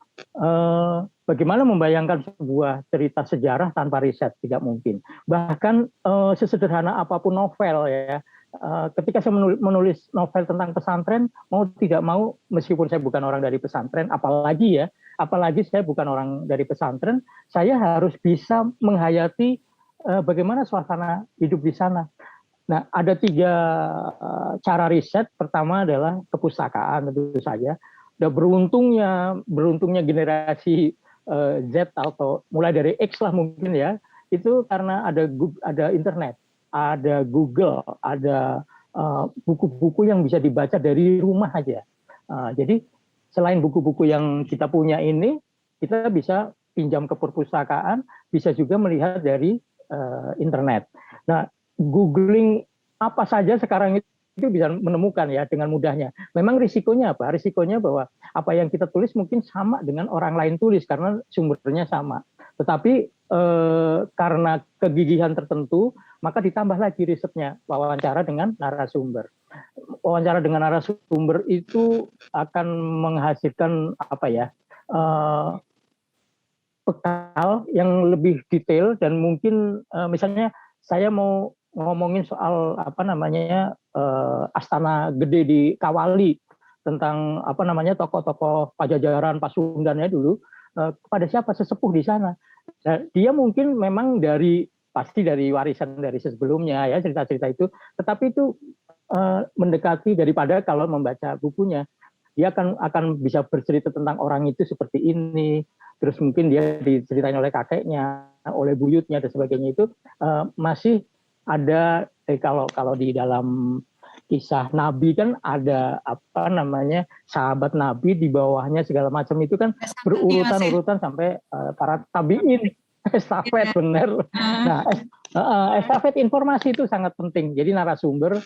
Speaker 1: Bagaimana membayangkan sebuah cerita sejarah tanpa riset? Tidak mungkin. Bahkan sesederhana apapun novel ya. Ketika saya menulis novel tentang pesantren, mau tidak mau, meskipun saya bukan orang dari pesantren, apalagi saya bukan orang dari pesantren, saya harus bisa menghayati bagaimana suasana hidup di sana. Nah, ada 3 cara riset. Pertama adalah kepustakaan, tentu saja. Dan beruntungnya generasi Z atau mulai dari X lah mungkin ya, itu karena ada internet, ada Google, ada buku-buku yang bisa dibaca dari rumah aja. Jadi selain buku-buku yang kita punya ini, kita bisa pinjam ke perpustakaan, bisa juga melihat dari internet. Nah, googling apa saja sekarang itu bisa menemukan ya dengan mudahnya. Memang risikonya apa? Risikonya bahwa apa yang kita tulis mungkin sama dengan orang lain tulis karena sumbernya sama. Tetapi karena kegigihan tertentu, maka ditambah lagi risetnya, wawancara dengan narasumber. Wawancara dengan narasumber itu akan menghasilkan bekal yang lebih detail, dan mungkin misalnya saya mau ngomongin soal Astana Gede di Kawali, tentang tokoh-tokoh Pajajaran, Pasundannya dulu, kepada siapa? Sesepuh di sana. Dia mungkin memang pasti dari warisan dari sebelumnya ya, cerita-cerita itu, tetapi itu mendekati daripada kalau membaca bukunya. Dia akan bisa bercerita tentang orang itu seperti ini, terus mungkin dia diceritain oleh kakeknya, oleh buyutnya dan sebagainya. Itu masih ada kalau di dalam kisah Nabi kan ada sahabat Nabi, di bawahnya segala macam itu kan berurutan sampai para tabiin, estafet benar. Nah, estafet informasi itu sangat penting. Jadi narasumber,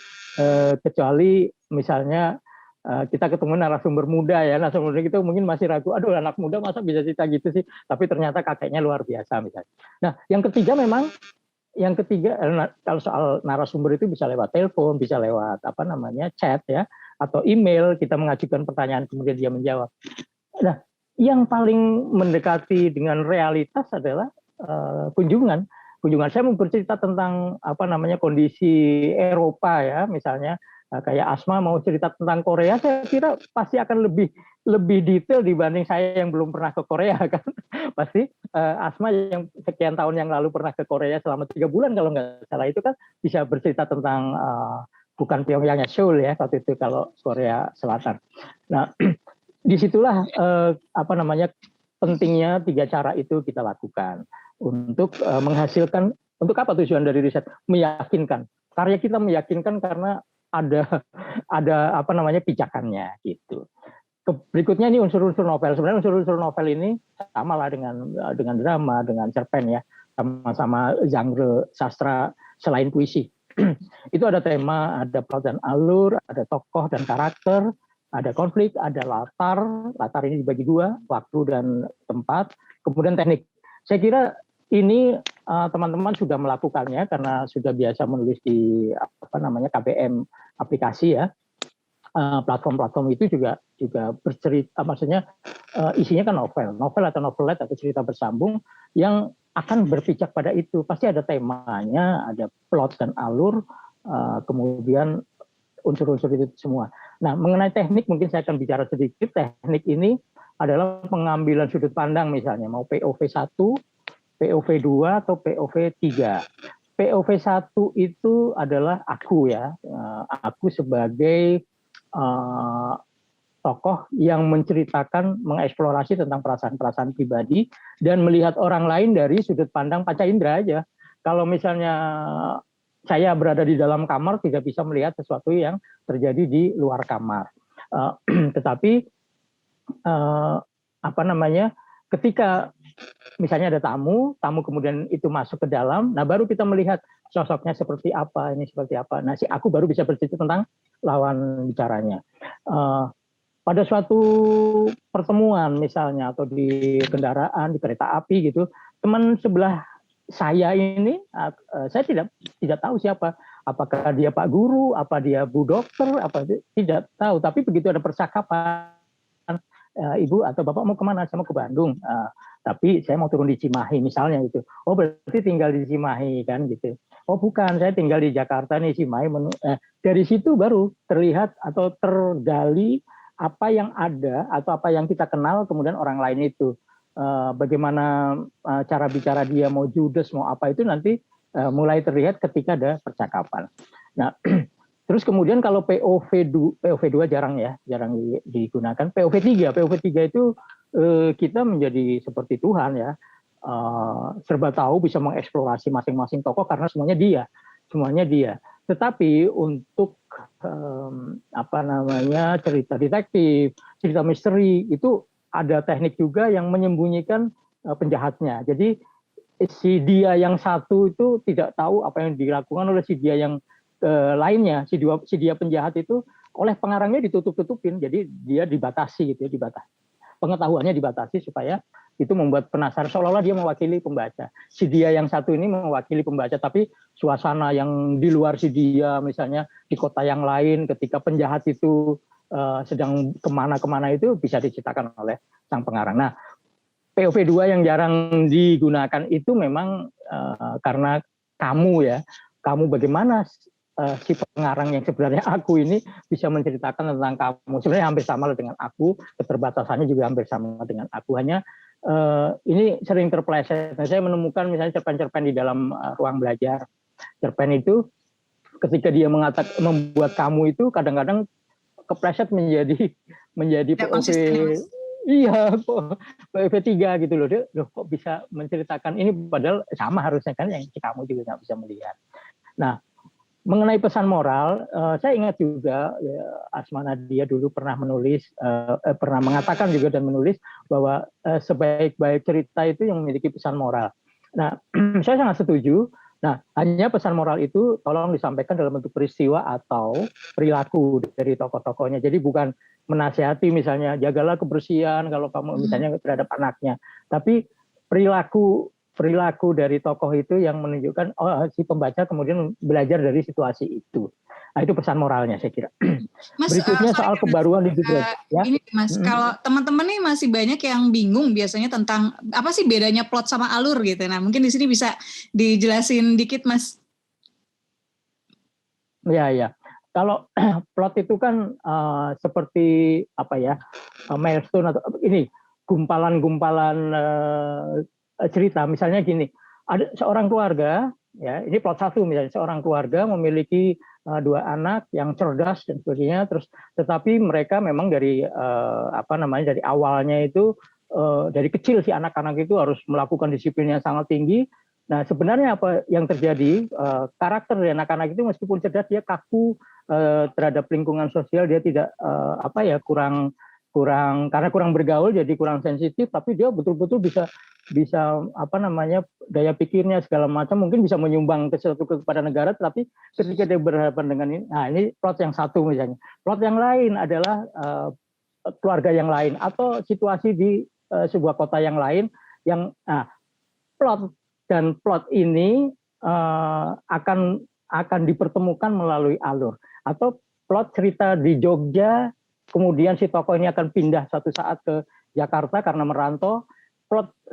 Speaker 1: kecuali misalnya kita ketemu narasumber muda ya, narasumber itu mungkin masih ragu, aduh anak muda masa bisa cerita gitu sih, tapi ternyata kakeknya luar biasa misalnya. Nah, yang ketiga kalau soal narasumber itu bisa lewat telepon, bisa lewat chat ya, atau email, kita mengajukan pertanyaan kemudian dia menjawab. Nah, yang paling mendekati dengan realitas adalah kunjungan. Saya mau bercerita tentang kondisi Eropa ya, misalnya kayak Asma mau cerita tentang Korea, saya kira pasti akan lebih detail dibanding saya yang belum pernah ke Korea kan. Pasti Asma yang sekian tahun yang lalu pernah ke Korea selama 3 bulan kalau nggak salah, itu kan bisa bercerita tentang bukan Pyongyangnya, Seoul ya waktu itu kalau Korea Selatan. Nah, disitulah pentingnya 3 cara itu kita lakukan untuk menghasilkan. Untuk apa tujuan dari riset? Meyakinkan. Karya kita meyakinkan karena ada pijakannya gitu. Berikutnya ini unsur-unsur novel. Sebenarnya unsur-unsur novel ini sama lah dengan drama, dengan cerpen ya, sama-sama genre sastra selain puisi. Itu ada tema, ada plot dan alur, ada tokoh dan karakter, ada konflik, ada latar. Latar ini dibagi 2, waktu dan tempat. Kemudian teknik. Saya kira ini teman-teman sudah melakukannya karena sudah biasa menulis di KBM aplikasi ya. Platform-platform itu juga bercerita, maksudnya isinya kan novel atau novelet atau cerita bersambung yang akan berpijak pada itu. Pasti ada temanya, ada plot dan alur, kemudian unsur-unsur itu semua. Nah, mengenai teknik mungkin saya akan bicara sedikit. Teknik ini adalah pengambilan sudut pandang, misalnya mau POV 1, POV 2 atau POV 3. POV 1 itu adalah aku ya, aku sebagai tokoh yang menceritakan, mengeksplorasi tentang perasaan-perasaan pribadi dan melihat orang lain dari sudut pandang panca indera aja. Kalau misalnya saya berada di dalam kamar, tidak bisa melihat sesuatu yang terjadi di luar kamar. Tetapi ketika misalnya ada tamu kemudian itu masuk ke dalam, nah baru kita melihat sosoknya seperti apa, ini seperti apa. Nah si aku baru bisa bercerita tentang lawan bicaranya. Pada suatu pertemuan misalnya atau di kendaraan, di kereta api gitu, teman sebelah saya ini saya tidak tahu siapa, apakah dia Pak Guru, apa dia Bu Dokter, apa tidak tahu. Tapi begitu ada percakapan, Ibu atau Bapak mau kemana? Saya mau ke Bandung. Tapi saya mau turun di Cimahi misalnya gitu. Oh berarti tinggal di Cimahi kan gitu. Oh bukan, saya tinggal di Jakarta nih Cimahi. Dari situ baru terlihat atau tergali apa yang ada atau apa yang kita kenal kemudian orang lain itu. Bagaimana cara bicara dia, mau judes mau apa itu nanti mulai terlihat ketika ada percakapan. Nah, terus kemudian kalau POV2 jarang digunakan. POV3 itu kita menjadi seperti Tuhan ya, serba tahu, bisa mengeksplorasi masing-masing tokoh karena semuanya dia. Tetapi untuk cerita detektif, cerita misteri itu ada teknik juga yang menyembunyikan penjahatnya. Jadi si dia yang satu itu tidak tahu apa yang dilakukan oleh si dia yang lainnya, si dia penjahat itu oleh pengarangnya ditutup-tutupin, jadi dia dibatasi gitu ya, pengetahuannya dibatasi supaya itu membuat penasaran, seolah-olah dia mewakili pembaca. Si dia yang satu ini mewakili pembaca, tapi suasana yang di luar si dia, misalnya di kota yang lain, ketika penjahat itu sedang kemana-kemana itu bisa diceritakan oleh sang pengarang. Nah, POV2 yang jarang digunakan itu memang karena kamu bagaimana si pengarang yang sebenarnya aku ini bisa menceritakan tentang kamu. Sebenarnya hampir sama dengan aku, keterbatasannya juga hampir sama dengan aku. Hanya ini sering terpeleset. Nah, saya menemukan misalnya cerpen-cerpen di dalam ruang belajar. Cerpen itu ketika dia membuat kamu itu kadang-kadang kepleset menjadi POV. Iya, POV3 gitu loh. Loh kok bisa menceritakan ini padahal sama harusnya kan yang kamu juga nggak bisa melihat. Nah, mengenai pesan moral, saya ingat juga ya, Asma Nadia dulu pernah pernah mengatakan juga dan menulis bahwa sebaik-baik cerita itu yang memiliki pesan moral. Nah, saya sangat setuju. Nah, hanya pesan moral itu tolong disampaikan dalam bentuk peristiwa atau perilaku dari tokoh-tokohnya. Jadi bukan menasihati misalnya jagalah kebersihan kalau kamu misalnya terhadap anaknya, tapi perilaku dari tokoh itu yang menunjukkan si pembaca kemudian belajar dari situasi itu. Nah, itu pesan moralnya saya kira.
Speaker 2: Mas,
Speaker 1: berikutnya soal kebaruan di
Speaker 2: ya. Ini Mas, kalau teman-teman nih masih banyak yang bingung biasanya tentang apa sih bedanya plot sama alur gitu. Nah, mungkin di sini bisa dijelasin dikit Mas.
Speaker 1: Ya. Kalau plot itu kan seperti apa ya, milestone atau ini gumpalan-gumpalan cerita. Misalnya gini, ada seorang keluarga, ya ini plot satu misalnya, seorang keluarga memiliki dua anak yang cerdas dan sebagainya, terus tetapi mereka memang dari dari awalnya itu dari kecil si anak-anak itu harus melakukan disiplin yang sangat tinggi. Nah sebenarnya apa yang terjadi, karakter dari anak-anak itu meskipun cerdas dia kaku terhadap lingkungan sosial, dia tidak karena kurang bergaul jadi kurang sensitif, tapi dia betul-betul bisa daya pikirnya segala macam mungkin bisa menyumbang sesuatu kepada negara, tapi ketika dia berhadapan dengan ini, nah ini plot yang satu misalnya. Plot yang lain adalah keluarga yang lain atau situasi di sebuah kota yang lain yang plot ini akan dipertemukan melalui alur, atau plot cerita di Jogja kemudian si tokoh ini akan pindah suatu saat ke Jakarta karena merantau.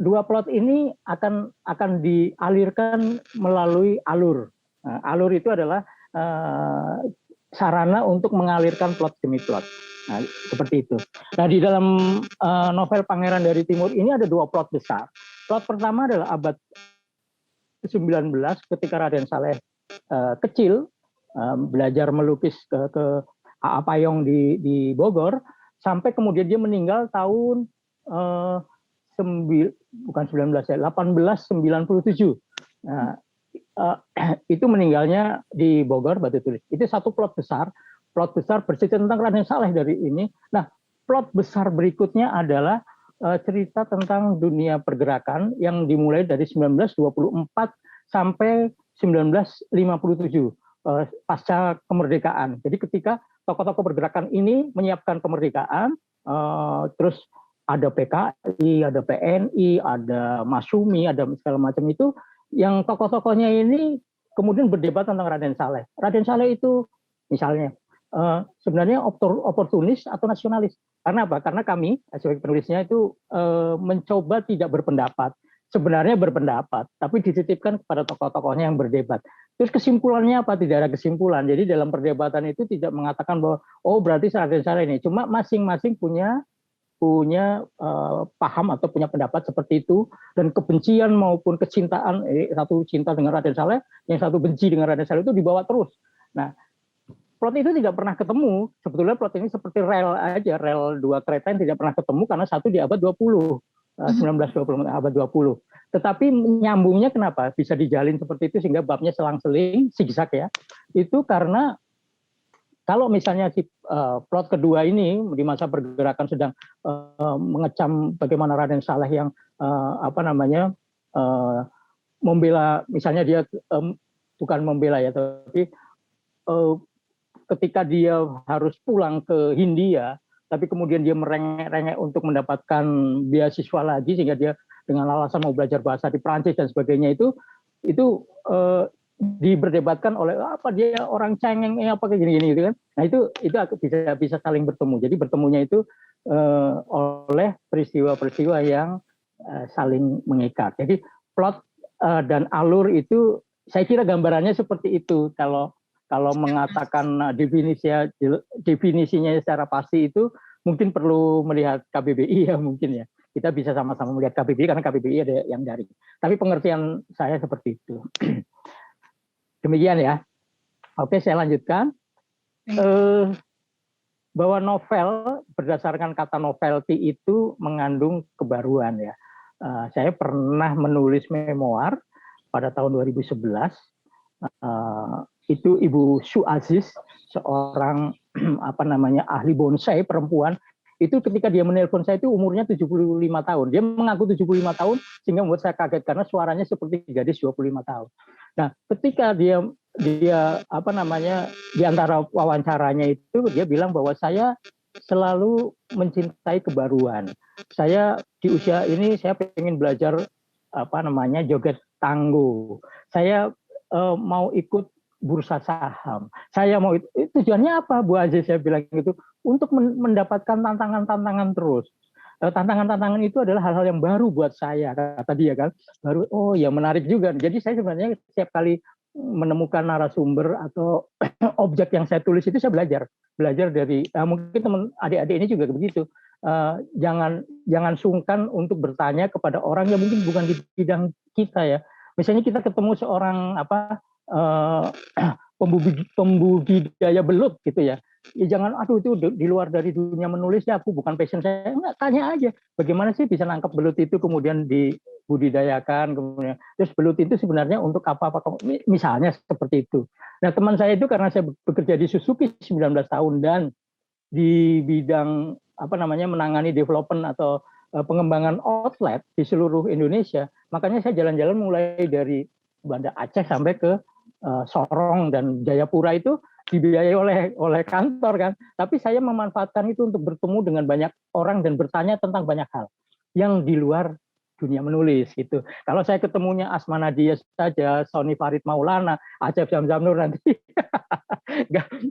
Speaker 1: Dua plot ini akan dialirkan melalui alur. Nah, alur itu adalah sarana untuk mengalirkan plot demi plot. Nah, seperti itu. Nah, di dalam novel Pangeran dari Timur ini ada dua plot besar. Plot pertama adalah abad ke-19 ketika Raden Saleh kecil belajar melukis ke A.A. Payong di Bogor, sampai kemudian dia meninggal tahun 1897. Nah, itu meninggalnya di Bogor, Batu Tulis. Itu satu plot besar bercerita tentang Raden Saleh dari ini. Nah, plot besar berikutnya adalah cerita tentang dunia pergerakan yang dimulai dari 1924 sampai 1957 pasca kemerdekaan. Jadi ketika tokoh-tokoh pergerakan ini menyiapkan kemerdekaan, terus ada PKI, ada PNI, ada Masyumi, ada segala macam itu, yang tokoh-tokohnya ini kemudian berdebat tentang Raden Saleh. Raden Saleh itu misalnya sebenarnya oportunis atau nasionalis. Karena apa? Karena kami sebagai penulisnya itu mencoba tidak berpendapat. Sebenarnya berpendapat, tapi dititipkan kepada tokoh-tokohnya yang berdebat. Terus kesimpulannya apa? Tidak ada kesimpulan. Jadi dalam perdebatan itu tidak mengatakan bahwa oh berarti Raden Saleh ini. Cuma masing-masing punya paham atau punya pendapat seperti itu, dan kebencian maupun kecintaan, satu cinta dengan Raden Saleh, yang satu benci dengan Raden Saleh itu dibawa terus. Nah, plot itu tidak pernah ketemu. Sebetulnya plot ini seperti rel aja, rel dua kereta yang tidak pernah ketemu karena satu di abad 20, 1920, abad 20. Tetapi nyambungnya kenapa bisa dijalin seperti itu sehingga babnya selang-seling, zigzag ya. Itu karena kalau misalnya si plot kedua ini di masa pergerakan sedang mengecam bagaimana Raden Saleh yang membela, misalnya dia bukan membela ya, tapi ketika dia harus pulang ke Hindia, tapi kemudian dia merengek-rengek untuk mendapatkan beasiswa lagi sehingga dia dengan alasan mau belajar bahasa di Prancis dan sebagainya itu diberdebatkan oleh apa dia orang cengeng apa kayak gini-gini gitu kan. Nah itu bisa saling bertemu. Jadi bertemunya itu oleh peristiwa-peristiwa yang saling mengikat. Jadi plot dan alur itu saya kira gambarannya seperti itu. Kalau mengatakan definisinya secara pasti itu mungkin perlu melihat KBBI ya mungkin ya. Kita bisa sama-sama melihat KBBI karena KBBI ada yang daring. Tapi pengertian saya seperti itu. Demikian ya. Oke, saya lanjutkan. Bahwa novel berdasarkan kata novelty itu mengandung kebaruan ya. Saya pernah menulis memoir pada tahun 2011. Itu Ibu Su Aziz, seorang ahli bonsai perempuan. Itu ketika dia menelpon saya itu umurnya 75 tahun. Dia mengaku 75 tahun sehingga membuat saya kaget karena suaranya seperti gadis 25 tahun. Nah, ketika dia di antara wawancaranya itu dia bilang bahwa saya selalu mencintai kebaruan. Saya di usia ini saya pengen belajar joget tango. Saya mau ikut bursa saham. Saya mau itu tujuannya apa, Bu Aziz? Saya bilang gitu untuk mendapatkan tantangan-tantangan terus. Tantangan-tantangan itu adalah hal-hal yang baru buat saya, kata dia kan. Baru, oh ya menarik juga. Jadi saya sebenarnya setiap kali menemukan narasumber atau objek yang saya tulis itu saya belajar dari mungkin teman adik-adik ini juga begitu. Jangan sungkan untuk bertanya kepada orang yang mungkin bukan di bidang kita ya. Misalnya kita ketemu seorang pembudidaya belut gitu ya. Ya jangan itu di luar dari dunia menulis ya, aku bukan passion saya. Enggak, tanya aja bagaimana sih bisa nangkap belut itu kemudian dibudidayakan, kemudian terus belut itu sebenarnya untuk apa misalnya seperti itu. Nah, teman saya itu karena saya bekerja di Suzuki 19 tahun dan di bidang menangani development atau pengembangan outlet di seluruh Indonesia, makanya saya jalan-jalan mulai dari Banda Aceh sampai ke Sorong dan Jayapura itu dibiayai oleh kantor kan, tapi saya memanfaatkan itu untuk bertemu dengan banyak orang dan bertanya tentang banyak hal yang di luar dunia menulis gitu. Kalau saya ketemunya Asma Nadia saja, Sony Farid Maulana, Acep Zamzam Nur nanti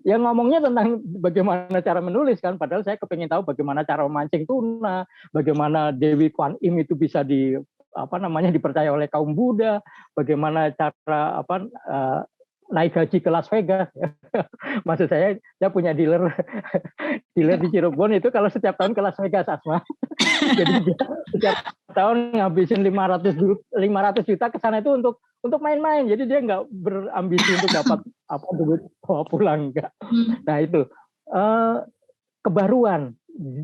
Speaker 1: ya ngomongnya tentang bagaimana cara menulis kan, padahal saya kepingin tahu bagaimana cara memancing tuna, bagaimana Dewi Kwan Im itu bisa dipercaya oleh kaum Buddha, bagaimana cara naik haji ke Las Vegas. Maksud saya punya dealer di Cirebon itu kalau setiap tahun ke Las Vegas, Asma. Jadi dia setiap tahun ngabisin 500 juta ke sana itu untuk main-main. Jadi dia nggak berambisi untuk dapat duit bawa pulang, enggak. Nah itu kebaruan,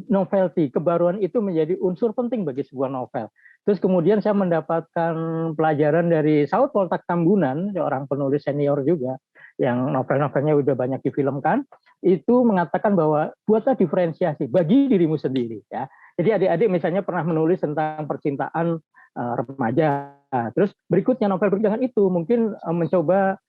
Speaker 1: novelty, kebaruan itu menjadi unsur penting bagi sebuah novel. Terus kemudian saya mendapatkan pelajaran dari Saud Poltak Tambunan, seorang penulis senior juga. yang novel-novelnya udah banyak difilmkan, itu mengatakan bahwa buatlah diferensiasi bagi dirimu sendiri ya. Jadi adik-adik misalnya pernah menulis tentang percintaan remaja, terus berikutnya novel berikutnya itu mungkin mencoba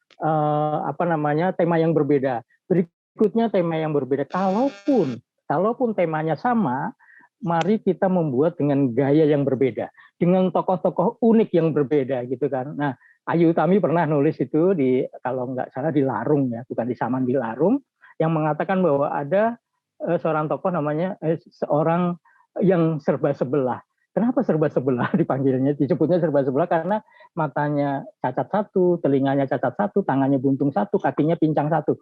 Speaker 1: tema yang berbeda, berikutnya tema yang berbeda. Kalaupun temanya sama, mari kita membuat dengan gaya yang berbeda, dengan tokoh-tokoh unik yang berbeda gitu kan. Nah, Ayu Utami pernah nulis itu di, kalau nggak salah, di Larung ya, bukan di Saman, di Larung, yang mengatakan bahwa ada seorang tokoh namanya seorang yang serba sebelah. Kenapa serba sebelah dipanggilnya? Disebutnya serba sebelah karena matanya cacat satu, telinganya cacat satu, tangannya buntung satu, kakinya pincang satu.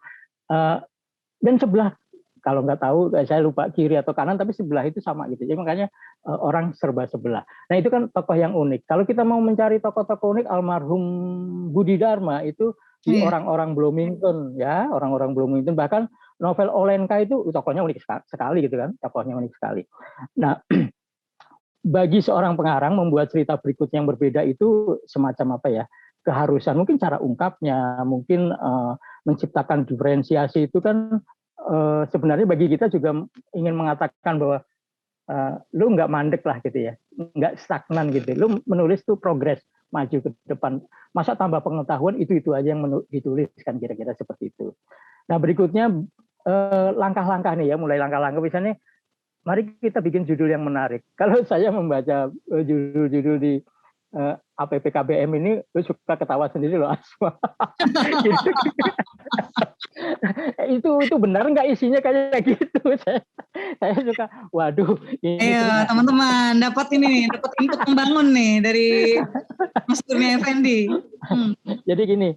Speaker 1: Dan sebelah, kalau nggak tahu, saya lupa kiri atau kanan, tapi sebelah itu sama gitu. Jadi makanya orang serba sebelah. Nah itu kan tokoh yang unik. Kalau kita mau mencari tokoh-tokoh unik, almarhum Budi Dharma itu di Orang-orang Bloomington ya, Orang-orang Bloomington. Bahkan novel Olenka itu tokohnya unik sekali gitu kan, tokohnya unik sekali. Nah bagi seorang pengarang membuat cerita berikutnya yang berbeda itu semacam apa ya, keharusan, mungkin cara ungkapnya, mungkin menciptakan diferensiasi itu kan sebenarnya bagi kita juga ingin mengatakan bahwa lu nggak mandek lah gitu ya, nggak stagnan gitu, lu menulis tuh progres, maju ke depan, masa tambah pengetahuan itu aja yang dituliskan, kira-kira seperti itu. Nah berikutnya langkah-langkah nih ya, mulai langkah-langkah, misalnya mari kita bikin judul yang menarik. Kalau saya membaca judul-judul di APPKBM ini, suka ketawa sendiri loh, Asma. itu benar nggak isinya kayak gitu? Saya suka, waduh.
Speaker 2: Ayo teman-teman, dapat input membangun nih dari Mas Kurnia Effendi.
Speaker 1: Jadi gini,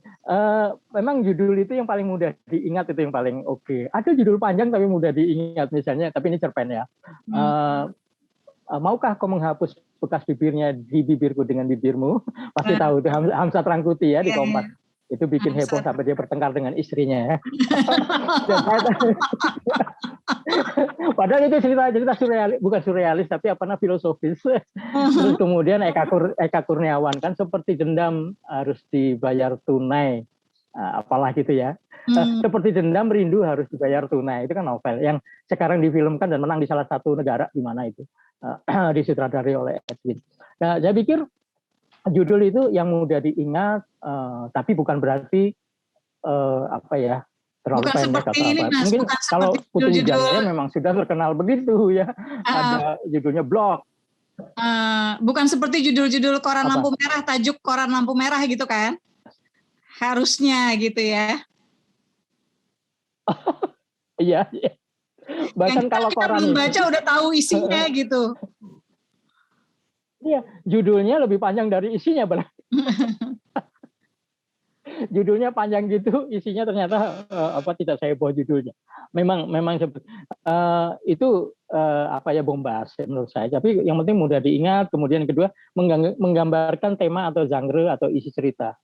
Speaker 1: memang judul itu yang paling mudah diingat, itu yang paling oke. Ada judul panjang tapi mudah diingat, misalnya, tapi ini cerpen ya. Maukah kau menghapus bekas bibirnya di bibirku dengan bibirmu? Pasti tahu itu Hamzat Rangkuti ya di Kompas. Itu bikin heboh sampai dia bertengkar dengan istrinya ya. Padahal itu cerita surrealis, bukan surrealis tapi filosofis. Terus kemudian Eka Kurniawan kan, seperti dendam harus dibayar tunai, apalah gitu ya. Seperti dendam rindu harus dibayar tunai, itu kan novel yang sekarang difilmkan dan menang di salah satu negara, di mana itu disutradari oleh Edwin. Nah, saya pikir judul itu yang mudah diingat, tapi bukan berarti terlalu
Speaker 2: bukan
Speaker 1: pendek atau apa. Mungkin kalau Putri Jaya memang sudah terkenal begitu ya. Ada judulnya Blog.
Speaker 2: Bukan seperti judul-judul koran lampu merah, tajuk koran lampu merah gitu kan? Harusnya gitu ya.
Speaker 1: Iya. Bahkan kalau koran
Speaker 2: belum baca udah tahu isinya gitu.
Speaker 1: Iya, judulnya lebih panjang dari isinya, judulnya panjang gitu, isinya ternyata tidak saya bawa judulnya. Memang itu bombas menurut saya. Tapi yang penting mudah diingat. Kemudian yang kedua, menggambarkan tema atau genre atau isi cerita.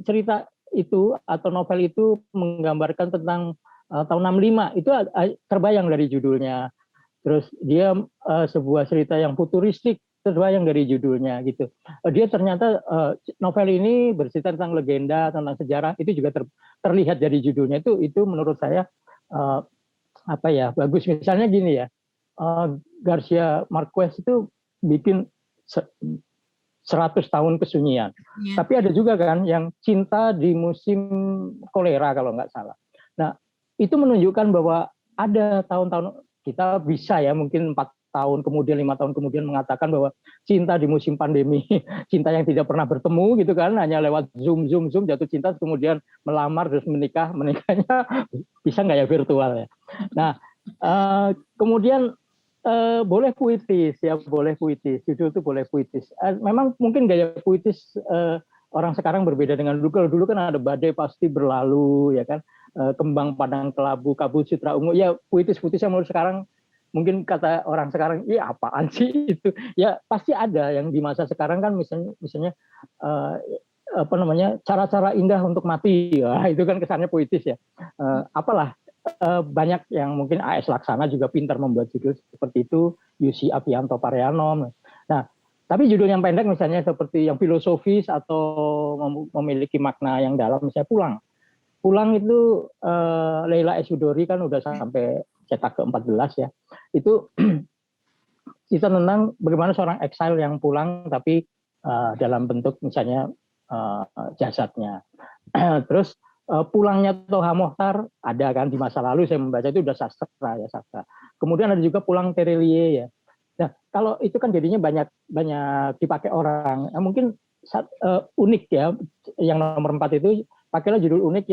Speaker 1: Cerita itu atau novel itu menggambarkan tentang tahun 65, itu terbayang dari judulnya. Terus dia sebuah cerita yang futuristik, terbayang dari judulnya gitu. Dia ternyata novel ini bercerita tentang legenda, tentang sejarah, itu juga terlihat dari judulnya. Itu menurut saya bagus. Misalnya gini ya, Garcia Marquez itu bikin 100 tahun kesunyian. Ya. Tapi ada juga kan yang cinta di musim kolera kalau nggak salah. Nah, itu menunjukkan bahwa ada tahun-tahun kita bisa ya mungkin 4 tahun kemudian, 5 tahun kemudian mengatakan bahwa cinta di musim pandemi, cinta yang tidak pernah bertemu gitu kan, hanya lewat Zoom, jatuh cinta, kemudian melamar, terus menikahnya bisa nggak ya virtual ya. Nah, kemudian boleh puitis ya, boleh puitis, judul itu boleh puitis. Memang mungkin gaya puitis orang sekarang berbeda dengan dulu. Kalau dulu kan ada badai pasti berlalu ya kan, kembang padang kelabu, kabut citra ungu, ya puitis yang menurut sekarang mungkin kata orang sekarang, iya apaan sih itu? Ya pasti ada yang di masa sekarang kan, misalnya cara-cara indah untuk mati, ya, itu kan kesannya puitis ya. Banyak yang mungkin AS Laksana juga pintar membuat judul seperti itu, Yusi Apianto Paryanom. Nah, Tapi judul yang pendek misalnya seperti yang filosofis atau memiliki makna yang dalam, misalnya Pulang. Pulang itu Leila Esudori kan udah sampai cetak ke-14 ya. Itu kita tentang bagaimana seorang exile yang pulang tapi dalam bentuk misalnya jasadnya. Terus pulangnya Toha Mohtar ada kan di masa lalu, saya membaca itu udah sastra ya, sastra. Kemudian ada juga Pulang Terelie ya. Nah, kalau itu kan jadinya banyak dipakai orang. Mungkin unik ya, yang nomor 4 itu pakailah judul unik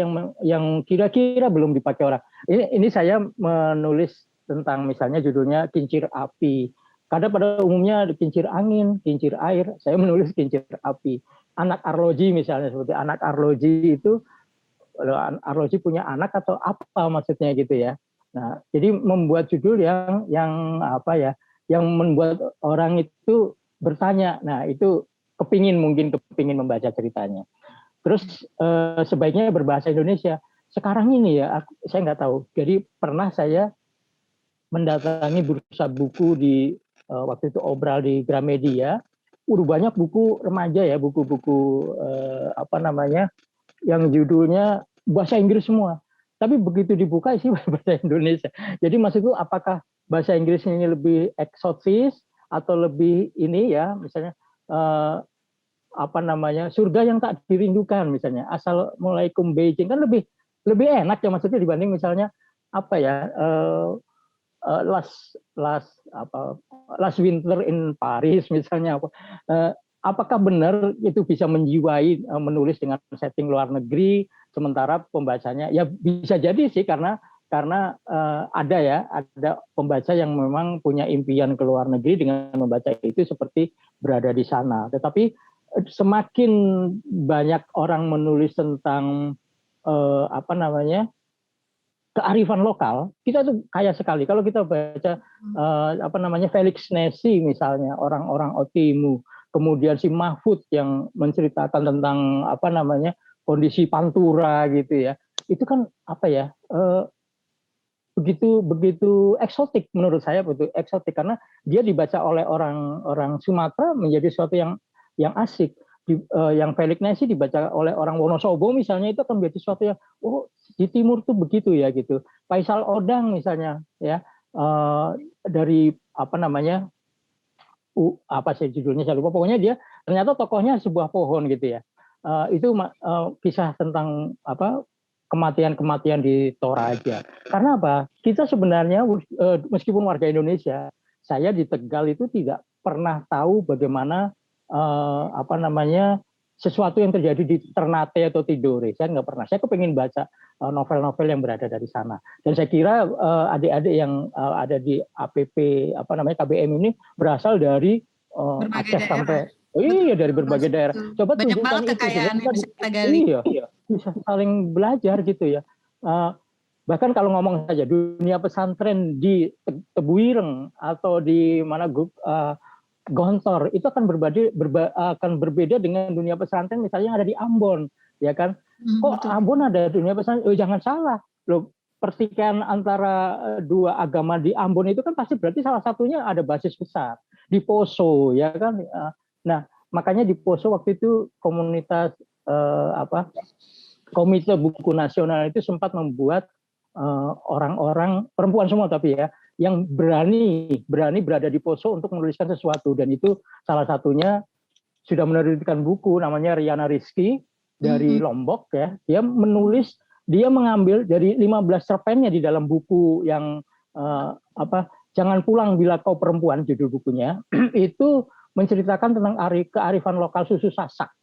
Speaker 1: yang kira-kira belum dipakai orang. Ini saya menulis tentang misalnya judulnya Kincir Api. Kadang pada umumnya kincir angin, kincir air, saya menulis kincir api. Anak arloji misalnya, seperti anak arloji itu, arloji punya anak atau apa maksudnya gitu ya. Nah, jadi membuat judul yang apa ya, yang membuat orang itu bertanya. Nah, itu mungkin kepingin membaca ceritanya. Terus sebaiknya berbahasa Indonesia. Sekarang ini ya, saya nggak tahu. Jadi pernah saya mendatangi bursa buku di waktu itu obral di Gramedia. Udah banyak buku remaja ya, buku-buku apa namanya, yang judulnya bahasa Inggris semua. Tapi begitu dibuka isi bahasa Indonesia. Jadi maksudku apakah bahasa Inggris ini lebih eksotis atau lebih ini ya, misalnya apa namanya, surga yang tak dirindukan misalnya, Assalamualaikum Beijing, kan lebih enak ya maksudnya dibanding misalnya apa ya, last winter in Paris misalnya. Apakah benar itu bisa menjiwai menulis dengan setting luar negeri, sementara pembacanya ya bisa jadi sih, karena ada pembaca yang memang punya impian ke luar negeri dengan membaca itu seperti berada di sana. Tetapi semakin banyak orang menulis tentang apa namanya, kearifan lokal, kita tuh kaya sekali. Kalau kita baca apa namanya, Felix Nesi misalnya, orang-orang Otimu, kemudian si Mahfud yang menceritakan tentang apa namanya, kondisi Pantura gitu ya. Itu kan apa ya, begitu eksotik menurut saya, begitu eksotik karena dia dibaca oleh orang Sumatera menjadi sesuatu yang asik. Yang Felix Nesi dibaca oleh orang Wonosobo misalnya, itu akan menjadi sesuatu yang di timur tuh begitu ya gitu. Faisal Odang misalnya ya, dari apa namanya, apa sih judulnya saya lupa, pokoknya dia ternyata tokohnya sebuah pohon gitu ya. Itu kisah tentang apa, kematian di Toraja. Karena apa? Kita sebenarnya meskipun warga Indonesia, saya di Tegal itu tidak pernah tahu bagaimana apa namanya, sesuatu yang terjadi di Ternate atau Tidore. Saya nggak pernah. Saya kepengen baca novel-novel yang berada dari sana. Dan saya kira adik-adik yang ada di APP apa namanya, KBM ini berasal dari Aceh sampai iya, dari berbagai daerah. Coba
Speaker 2: banyak
Speaker 1: tunjukkan
Speaker 2: banget
Speaker 1: itu.
Speaker 2: kekayaan yang bisa kita gali.
Speaker 1: Iya, bisa saling belajar gitu ya. Bahkan kalau ngomong saja dunia pesantren di Tebuireng atau di mana Gontor, itu akan berbeda dengan dunia pesantren misalnya yang ada di Ambon, ya kan? Kok betul. Ambon ada dunia pesantren? Jangan salah, loh, pertikaian antara dua agama di Ambon itu kan pasti berarti salah satunya ada basis besar di Poso, ya kan? Nah, makanya di Poso waktu itu komunitas Komite Buku Nasional itu sempat membuat orang-orang perempuan semua tapi ya, yang berani berada di Poso untuk menuliskan sesuatu, dan itu salah satunya sudah menerbitkan buku namanya Riana Rizky dari Lombok ya. Dia mengambil dari 15 cerpennya di dalam buku yang Jangan Pulang Bila Kau Perempuan, judul bukunya. Itu menceritakan tentang kearifan lokal susu Sasak.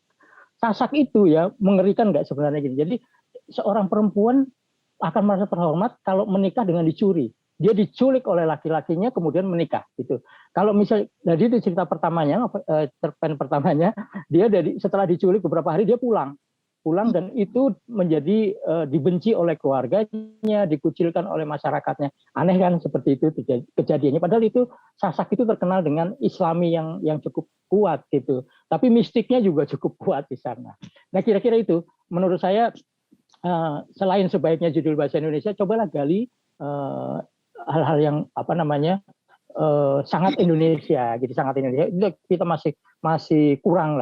Speaker 1: Sasak itu ya mengerikan nggak sebenarnya gitu. Jadi seorang perempuan akan merasa terhormat kalau menikah dengan dicuri. Dia diculik oleh laki-lakinya kemudian menikah gitu. Kalau misalnya jadi itu cerita pertamanya, cerpen pertamanya, dia setelah diculik beberapa hari dia pulang dan itu menjadi dibenci oleh keluarganya, dikucilkan oleh masyarakatnya. Aneh kan seperti itu kejadiannya. Padahal itu Sasak itu terkenal dengan Islami yang cukup kuat gitu. Tapi mistiknya juga cukup kuat di sana. Nah, kira-kira itu menurut saya, selain sebaiknya judul bahasa Indonesia, cobalah gali hal-hal yang apa namanya, sangat Indonesia gitu, sangat Indonesia. Itu kita masih kurang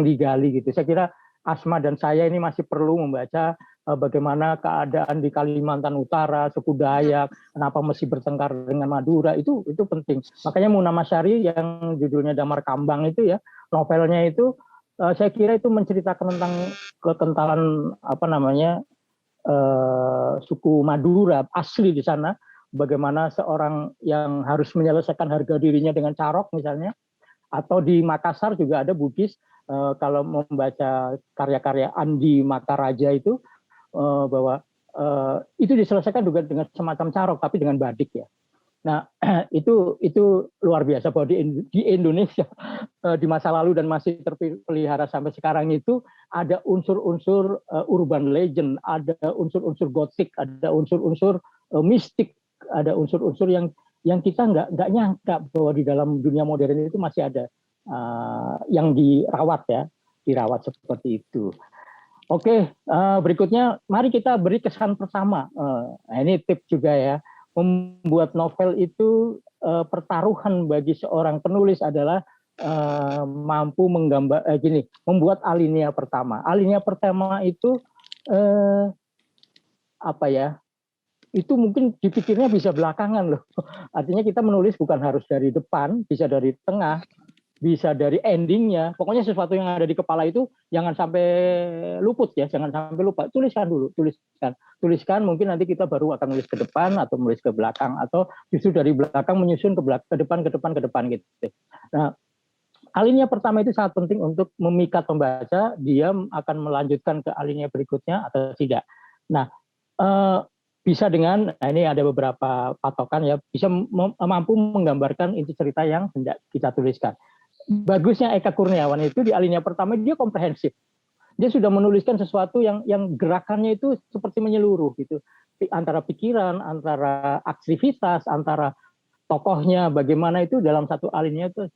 Speaker 1: digali gitu. Saya kira Asma dan saya ini masih perlu membaca bagaimana keadaan di Kalimantan Utara, suku Dayak, kenapa mesti bertengkar dengan Madura, itu penting. Makanya Muna Masyari yang judulnya Damar Kambang itu ya, novelnya itu saya kira itu menceritakan tentang kekentalan suku Madura asli di sana, bagaimana seorang yang harus menyelesaikan harga dirinya dengan carok misalnya, atau di Makassar juga ada Bugis. Kalau membaca karya-karya Andi Makaraja itu bahwa itu diselesaikan juga dengan semacam carok tapi dengan badik ya. Nah itu luar biasa bahwa di Indonesia di masa lalu dan masih terpelihara sampai sekarang itu ada unsur-unsur urban legend, ada unsur-unsur gotik, ada unsur-unsur mistik, ada unsur-unsur yang kita nggak nyangka bahwa di dalam dunia modern itu masih ada yang dirawat seperti itu. Oke, berikutnya mari kita beri kesan pertama. Ini tips juga ya, membuat novel itu pertaruhan bagi seorang penulis adalah mampu membuat alinea pertama. Alinea pertama itu itu mungkin dipikirnya bisa belakangan loh. Artinya kita menulis bukan harus dari depan, bisa dari tengah, bisa dari endingnya. Pokoknya sesuatu yang ada di kepala itu jangan sampai luput ya, jangan sampai lupa. Tuliskan dulu, tuliskan. Mungkin nanti kita baru akan nulis ke depan atau menulis ke belakang, atau justru dari belakang menyusun ke depan gitu. Nah, alinea pertama itu sangat penting untuk memikat pembaca, dia akan melanjutkan ke alinea berikutnya atau tidak. Nah, bisa dengan, ini ada beberapa patokan ya, bisa mampu menggambarkan inti cerita yang hendak kita tuliskan. Bagusnya Eka Kurniawan itu di alinea pertama dia komprehensif. Dia sudah menuliskan sesuatu yang gerakannya itu seperti menyeluruh gitu. Antara pikiran, antara aktivitas, antara tokohnya, bagaimana itu dalam satu alinea itu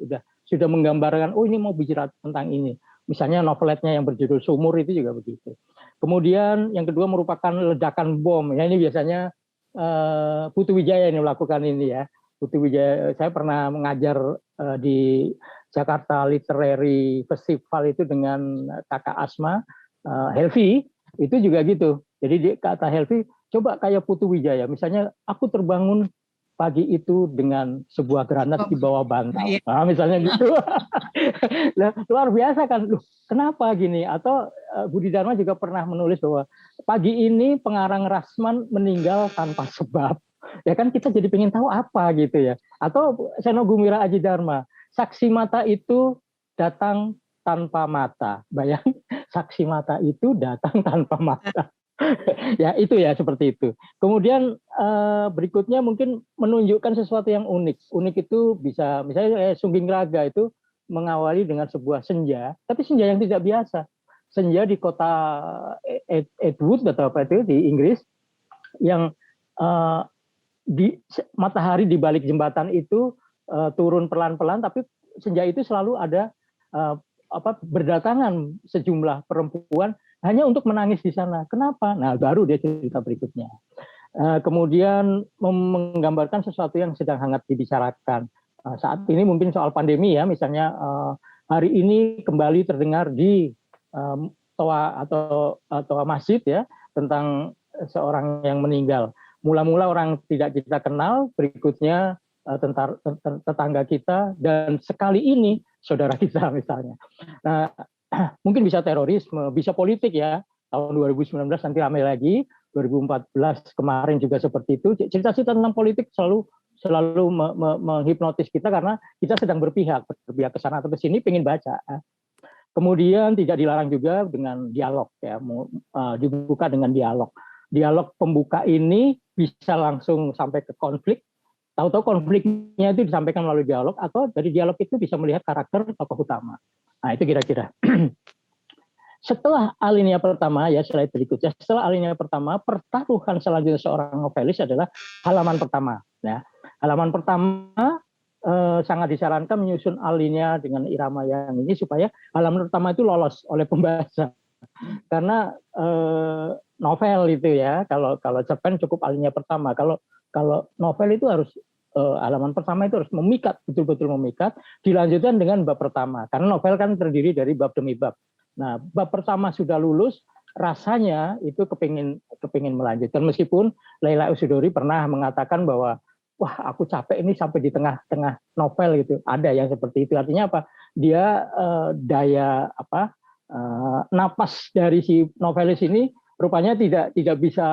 Speaker 1: sudah menggambarkan, oh ini mau bicara tentang ini. Misalnya noveletnya yang berjudul Sumur itu juga begitu. Kemudian yang kedua merupakan ledakan bom. Ya ini biasanya Putu Wijaya yang melakukan ini ya. Putu Wijaya, saya pernah mengajar di Jakarta Literary Festival itu dengan kakak Asma, Helvi, itu juga gitu. Jadi kata Helvi, coba kayak Putu Wijaya. Misalnya aku terbangun pagi itu dengan sebuah granat di bawah bantal. Nah, misalnya gitu. Nah, luar biasa kan. Loh, kenapa gini? Atau Budi Dharma juga pernah menulis bahwa pagi ini pengarang Rasman meninggal tanpa sebab. Ya kan kita jadi pengen tahu apa gitu ya. Atau Seno Gumira Aji Dharma, saksi mata itu datang tanpa mata. Bayang, saksi mata itu datang tanpa mata. Ya itu ya seperti itu. Kemudian berikutnya mungkin menunjukkan sesuatu yang unik. Unik itu bisa misalnya Sungging Raga itu mengawali dengan sebuah senja, tapi senja yang tidak biasa. Senja di kota Edgewood atau apa itu di Inggris, yang di matahari di balik jembatan itu turun pelan-pelan, tapi senja itu selalu ada berdatangan sejumlah perempuan hanya untuk menangis di sana. Kenapa? Nah, baru dia cerita berikutnya. Kemudian menggambarkan sesuatu yang sedang hangat dibicarakan. Saat ini mungkin soal pandemi ya, misalnya hari ini kembali terdengar di toa atau masjid ya, tentang seorang yang meninggal. Mula-mula orang tidak kita kenal, berikutnya tetangga kita, dan sekali ini saudara kita misalnya. Nah, mungkin bisa terorisme, bisa politik ya. Tahun 2019 nanti ramai lagi, 2014 kemarin juga seperti itu. Cerita-cerita tentang politik selalu menghipnotis kita karena kita sedang berpihak ke sana atau ke sini, pengen baca. Kemudian tidak dilarang juga dengan dialog ya, dibuka dengan dialog. Dialog pembuka ini bisa langsung sampai ke konflik. Tahu-tahu konfliknya itu disampaikan melalui dialog, atau dari dialog itu bisa melihat karakter tokoh utama. Nah, itu kira-kira. Setelah alinea pertama, ya slide berikutnya, setelah alinea pertama, pertaruhan selanjutnya seorang novelis adalah halaman pertama. Ya. Halaman pertama sangat disarankan menyusun alinea dengan irama yang ini, supaya halaman pertama itu lolos oleh pembaca. Karena novel itu ya. Kalau cerpen cukup alinea pertama. Kalau novel itu harus halaman pertama itu harus memikat, betul-betul memikat, dilanjutkan dengan bab pertama. Karena novel kan terdiri dari bab demi bab. Nah, bab pertama sudah lulus, rasanya itu kepingin melanjutkan. Meskipun Laila Usudori pernah mengatakan bahwa, wah aku capek ini sampai di tengah-tengah novel gitu. Ada yang seperti itu. Artinya apa? Dia daya napas dari si novelis ini rupanya tidak bisa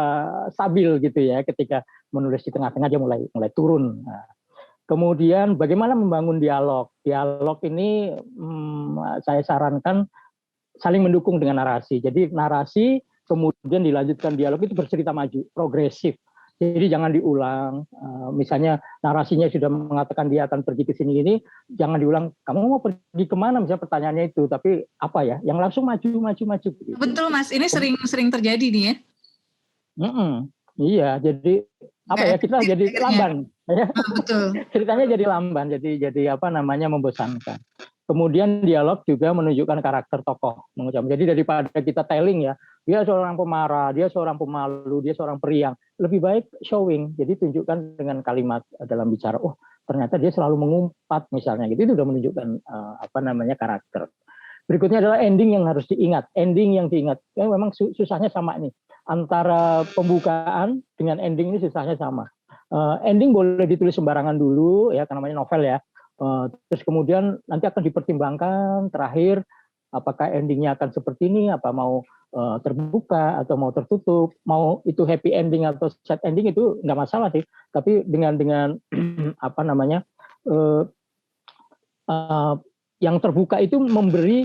Speaker 1: stabil gitu ya, ketika menulis di tengah-tengah dia mulai turun. Nah, kemudian bagaimana membangun dialog? Dialog ini saya sarankan saling mendukung dengan narasi. Jadi narasi kemudian dilanjutkan dialog itu bercerita maju, progresif. Jadi jangan diulang. Misalnya narasinya sudah mengatakan dia akan pergi ke sini ini, jangan diulang. Kamu mau pergi kemana? Misalnya pertanyaannya itu, tapi apa ya? Yang langsung maju. Gitu.
Speaker 2: Betul Mas, ini sering terjadi nih ya.
Speaker 1: Iya, jadi apa ya, kita jadi lamban. Ya.
Speaker 2: Betul.
Speaker 1: Ceritanya jadi lamban, jadi apa namanya, membosankan. Kemudian dialog juga menunjukkan karakter tokoh. Jadi daripada kita telling ya, dia seorang pemarah, dia seorang pemalu, dia seorang periang. Lebih baik showing. Jadi tunjukkan dengan kalimat dalam bicara. Oh, ternyata dia selalu mengumpat misalnya. Gitu. Itu sudah menunjukkan karakter. Berikutnya adalah ending yang harus diingat. Ending yang diingat. Ya, memang susahnya sama nih. Antara pembukaan dengan ending ini susahnya sama. Ending boleh ditulis sembarangan dulu ya, karena namanya novel ya. Terus kemudian nanti akan dipertimbangkan terakhir apakah endingnya akan seperti ini, apa mau terbuka atau mau tertutup, mau itu happy ending atau sad ending itu nggak masalah sih. Tapi dengan yang terbuka itu memberi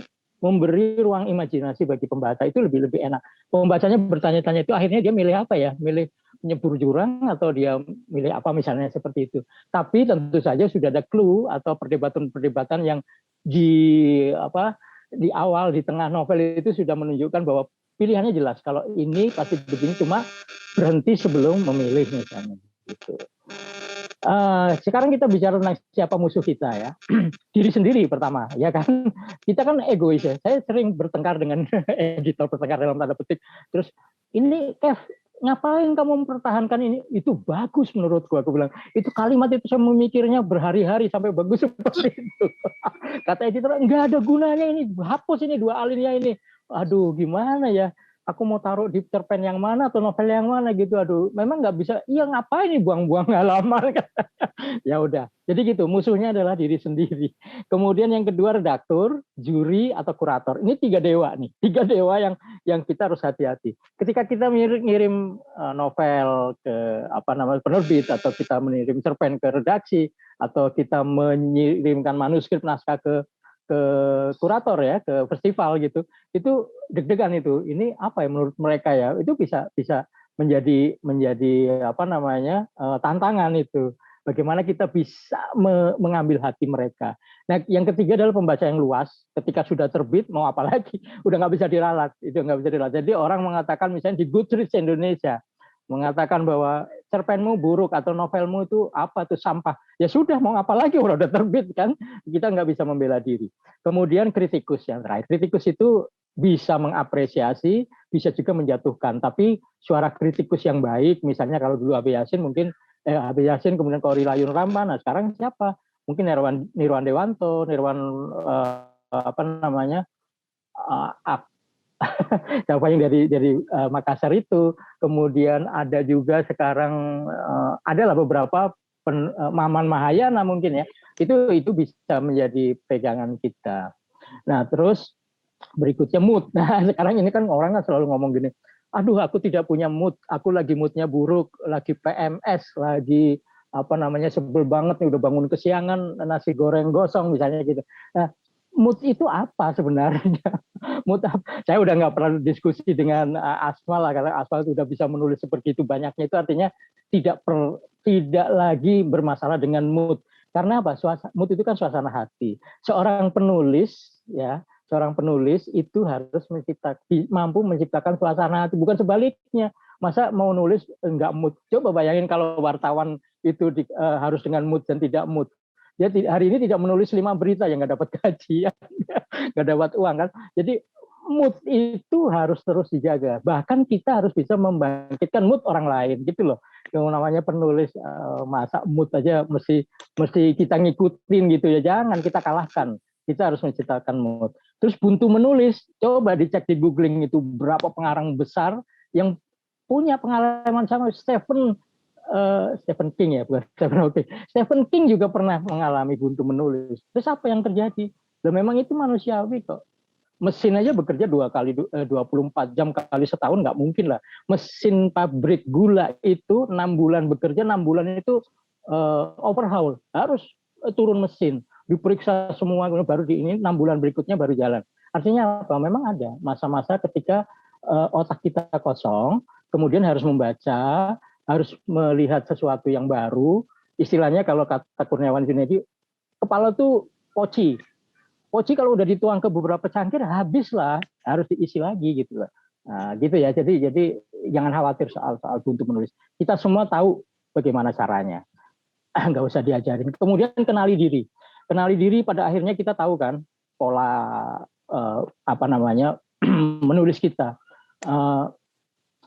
Speaker 1: ruang imajinasi bagi pembaca, itu lebih enak. Pembacanya bertanya-tanya itu akhirnya dia milih apa ya? Milih menyebur jurang atau dia milih apa misalnya, seperti itu. Tapi tentu saja sudah ada clue atau perdebatan-perdebatan yang di awal, di tengah novel itu sudah menunjukkan bahwa pilihannya jelas. Kalau ini pasti begini, cuma berhenti sebelum memilih misalnya. Gitu. Sekarang kita bicara tentang siapa musuh kita ya. Diri sendiri pertama, ya kan. Kita kan egois ya. Saya sering bertengkar dengan editor, bertengkar dalam tanda petik. Terus ini Kev, ngapain kamu mempertahankan ini? Itu bagus menurutku, aku bilang. Itu kalimat itu saya memikirnya berhari-hari sampai bagus seperti itu. Kata editor, enggak ada gunanya ini, hapus ini 2 alinea ini. Aduh, gimana ya? Aku mau taruh di cerpen yang mana atau novel yang mana gitu. Aduh, memang nggak bisa. Iya, ngapain nih buang-buang halaman? Ya udah. Jadi gitu, musuhnya adalah diri sendiri. Kemudian yang kedua redaktur, juri atau kurator. Ini 3 dewa nih. 3 dewa yang kita harus hati-hati. Ketika kita ngirim novel ke penerbit, atau kita mengirim cerpen ke redaksi, atau kita mengirimkan manuskrip naskah ke kurator ya, ke festival gitu, itu deg-degan itu. Ini apa ya menurut mereka ya? Itu bisa menjadi tantangan itu. Bagaimana kita bisa mengambil hati mereka. Nah, yang ketiga adalah pembaca yang luas. Ketika sudah terbit, mau apa lagi? Udah nggak bisa diralat. Itu nggak bisa diralat. Jadi orang mengatakan misalnya di Goodreads Indonesia, mengatakan bahwa cerpenmu buruk atau novelmu itu apa tuh, sampah. Ya sudah, mau apa lagi, udah terbit kan. Kita nggak bisa membela diri. Kemudian kritikus yang terakhir. Kritikus itu bisa mengapresiasi, bisa juga menjatuhkan. Tapi suara kritikus yang baik, misalnya kalau dulu Abe Yasin mungkin Yasin, kemudian Korila Yun Rama, nah sekarang siapa? Mungkin Nirwan Dewanto, siapa yang dari Makassar itu. Kemudian ada juga sekarang adalah beberapa Maman Mahayana mungkin ya. Itu bisa menjadi pegangan kita. Nah, terus berikutnya mood. Nah, sekarang ini kan orang kan selalu ngomong gini, aduh aku tidak punya mood, aku lagi moodnya buruk, lagi PMS, lagi sebel banget nih, udah bangun kesiangan, nasi goreng gosong misalnya gitu. Nah, mood itu apa sebenarnya? Mood apa? Saya udah nggak pernah diskusi dengan Asmal lah, karena Asmal sudah bisa menulis seperti itu banyaknya. Itu artinya tidak lagi bermasalah dengan mood. Karena apa? Mood itu kan suasana hati. Seorang penulis itu harus mampu menciptakan suasana hati, bukan sebaliknya. Masa mau nulis enggak mood? Coba bayangin kalau wartawan itu harus dengan mood dan tidak mood. Dia hari ini tidak menulis 5 berita yang nggak dapat gaji, nggak dapat uang kan. Jadi mood itu harus terus dijaga. Bahkan kita harus bisa membangkitkan mood orang lain gitu loh. Yang namanya penulis masa mood aja mesti kita ngikutin gitu ya. Jangan kita kalahkan. Kita harus menciptakan mood. Terus buntu menulis, coba dicek di googling itu berapa pengarang besar yang punya pengalaman sama Stephen King ya, bukan Stephen Hawking. Stephen King juga pernah mengalami buntu menulis. Terus apa yang terjadi? Dan memang itu manusiawi kok. Mesin aja bekerja 24 jam kali setahun nggak mungkin lah. Mesin pabrik gula itu 6 bulan bekerja, 6 bulan itu overhaul, harus turun mesin, diperiksa semua baru di ini 6 bulan berikutnya baru jalan. Artinya apa? Memang ada masa-masa ketika otak kita kosong, kemudian harus membaca, harus melihat sesuatu yang baru. Istilahnya kalau kata Kurniawan Junedi, kepala tuh poci. Poci kalau udah dituang ke beberapa cangkir habis lah, harus diisi lagi gitu lah. Nah, gitu ya. Jadi jangan khawatir soal buntu menulis. Kita semua tahu bagaimana caranya. Nggak usah diajarin. Kemudian kenali diri. Kenali diri pada akhirnya kita tahu kan pola menulis kita.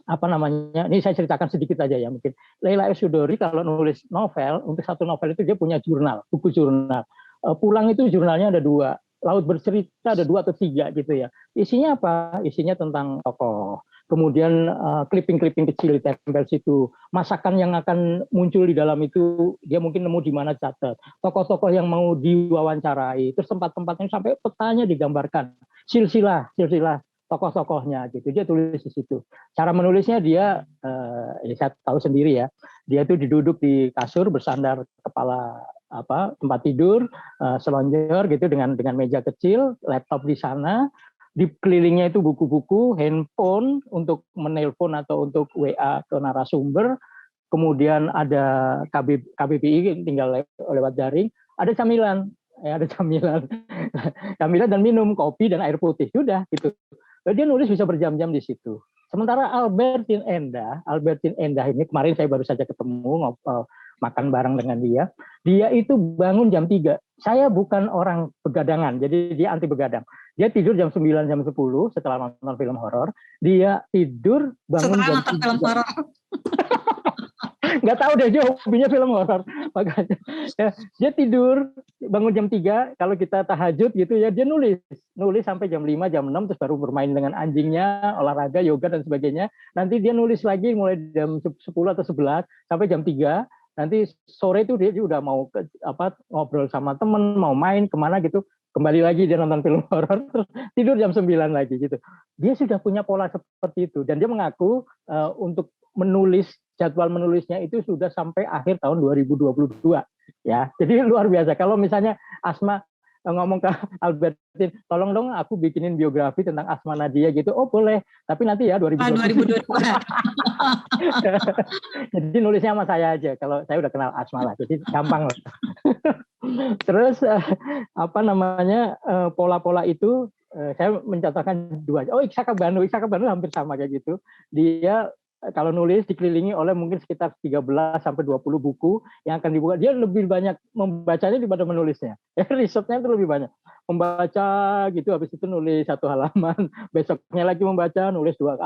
Speaker 1: Ini saya ceritakan sedikit aja ya mungkin. Leila Sudori kalau nulis novel, untuk satu novel itu dia punya jurnal, buku jurnal. Pulang itu jurnalnya ada 2. Laut Bercerita ada 2 atau 3 gitu ya. Isinya apa? Isinya tentang tokoh. Kemudian clipping-clipping kecil ditempel situ. Masakan yang akan muncul di dalam itu dia mungkin nemu di mana catat. Tokoh-tokoh yang mau diwawancarai. Terus tempat-tempatnya sampai petanya digambarkan. Silsilah tokoh-tokohnya gitu. Dia tulis di situ. Cara menulisnya dia saya tahu sendiri ya. Dia tuh duduk di kasur bersandar kepala tempat tidur, selonjor gitu dengan meja kecil, laptop di sana, di kelilingnya itu buku-buku, handphone untuk menelpon atau untuk WA ke narasumber, kemudian ada KBBI tinggal lewat daring, ada camilan camilan dan minum kopi dan air putih, sudah gitu. Dia nulis bisa berjam-jam di situ. Sementara Albertin Endah ini kemarin saya baru saja ketemu makan bareng dengan dia. Dia itu bangun jam 3. Saya bukan orang begadangan, jadi dia anti begadang. Dia tidur jam 9, jam 10 setelah nonton film horor. Dia tidur bangun
Speaker 2: setelah
Speaker 1: jam
Speaker 2: nonton film horor.
Speaker 1: Nggak tahu deh dia hobinya film horor. Makanya ya, dia tidur bangun jam 3, kalau kita tahajud gitu ya dia nulis sampai jam 5, jam 6 terus baru bermain dengan anjingnya, olahraga, yoga dan sebagainya. Nanti dia nulis lagi mulai jam 10 atau 11 sampai jam 3. Nanti sore itu dia udah mau ngobrol sama temen, mau main kemana gitu, kembali lagi dia nonton film horor, terus tidur jam 9 lagi gitu. Dia sudah punya pola seperti itu dan dia mengaku untuk menulis, jadwal menulisnya itu sudah sampai akhir tahun 2022 ya. Jadi luar biasa. Kalau misalnya Asma ngomong ke Albertin, tolong dong aku bikinin biografi tentang Asma Nadia gitu. Oh boleh, tapi nanti ya 2022. Jadi nulisnya sama saya aja. Kalau saya udah kenal Asma lah, jadi gampang lah. Terus pola-pola itu saya mencontohkan 2. Oh Iksaka Banu hampir sama kayak gitu. Dia kalau nulis dikelilingi oleh mungkin sekitar 13 sampai 20 buku yang akan dibuka. Dia lebih banyak membacanya daripada menulisnya. Risetnya itu lebih banyak. Membaca gitu, habis itu nulis 1 halaman, besoknya lagi membaca, nulis 2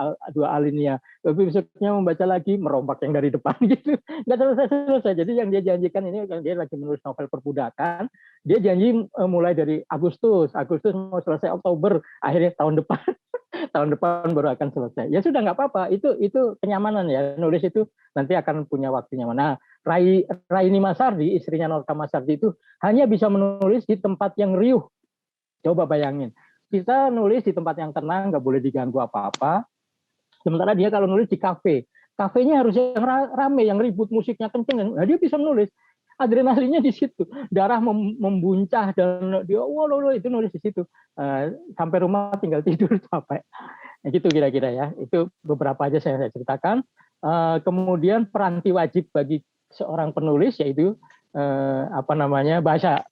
Speaker 1: alinea. Besoknya membaca lagi, merombak yang dari depan gitu. Nggak selesai. Jadi yang dia janjikan ini, dia lagi menulis novel perbudakan, dia janji mulai dari Agustus mau selesai Oktober, akhirnya tahun depan baru akan selesai. Ya sudah nggak apa-apa, itu kenyamanan ya, nulis itu nanti akan punya waktunya. Nah, Raini Masardi, istrinya Norka Masardi itu hanya bisa menulis di tempat yang riuh. Coba bayangin, kita nulis di tempat yang tenang, nggak boleh diganggu apa-apa. Sementara dia kalau nulis di kafenya harus yang rame, yang ribut, musiknya kenceng. Nah, dia bisa menulis. Adrenalinnya di situ, darah membuncah dan dia itu nulis di situ. Sampai rumah tinggal tidur capek. Nah, gitu kira-kira ya. Itu beberapa aja saya ceritakan. Kemudian peranti wajib bagi seorang penulis yaitu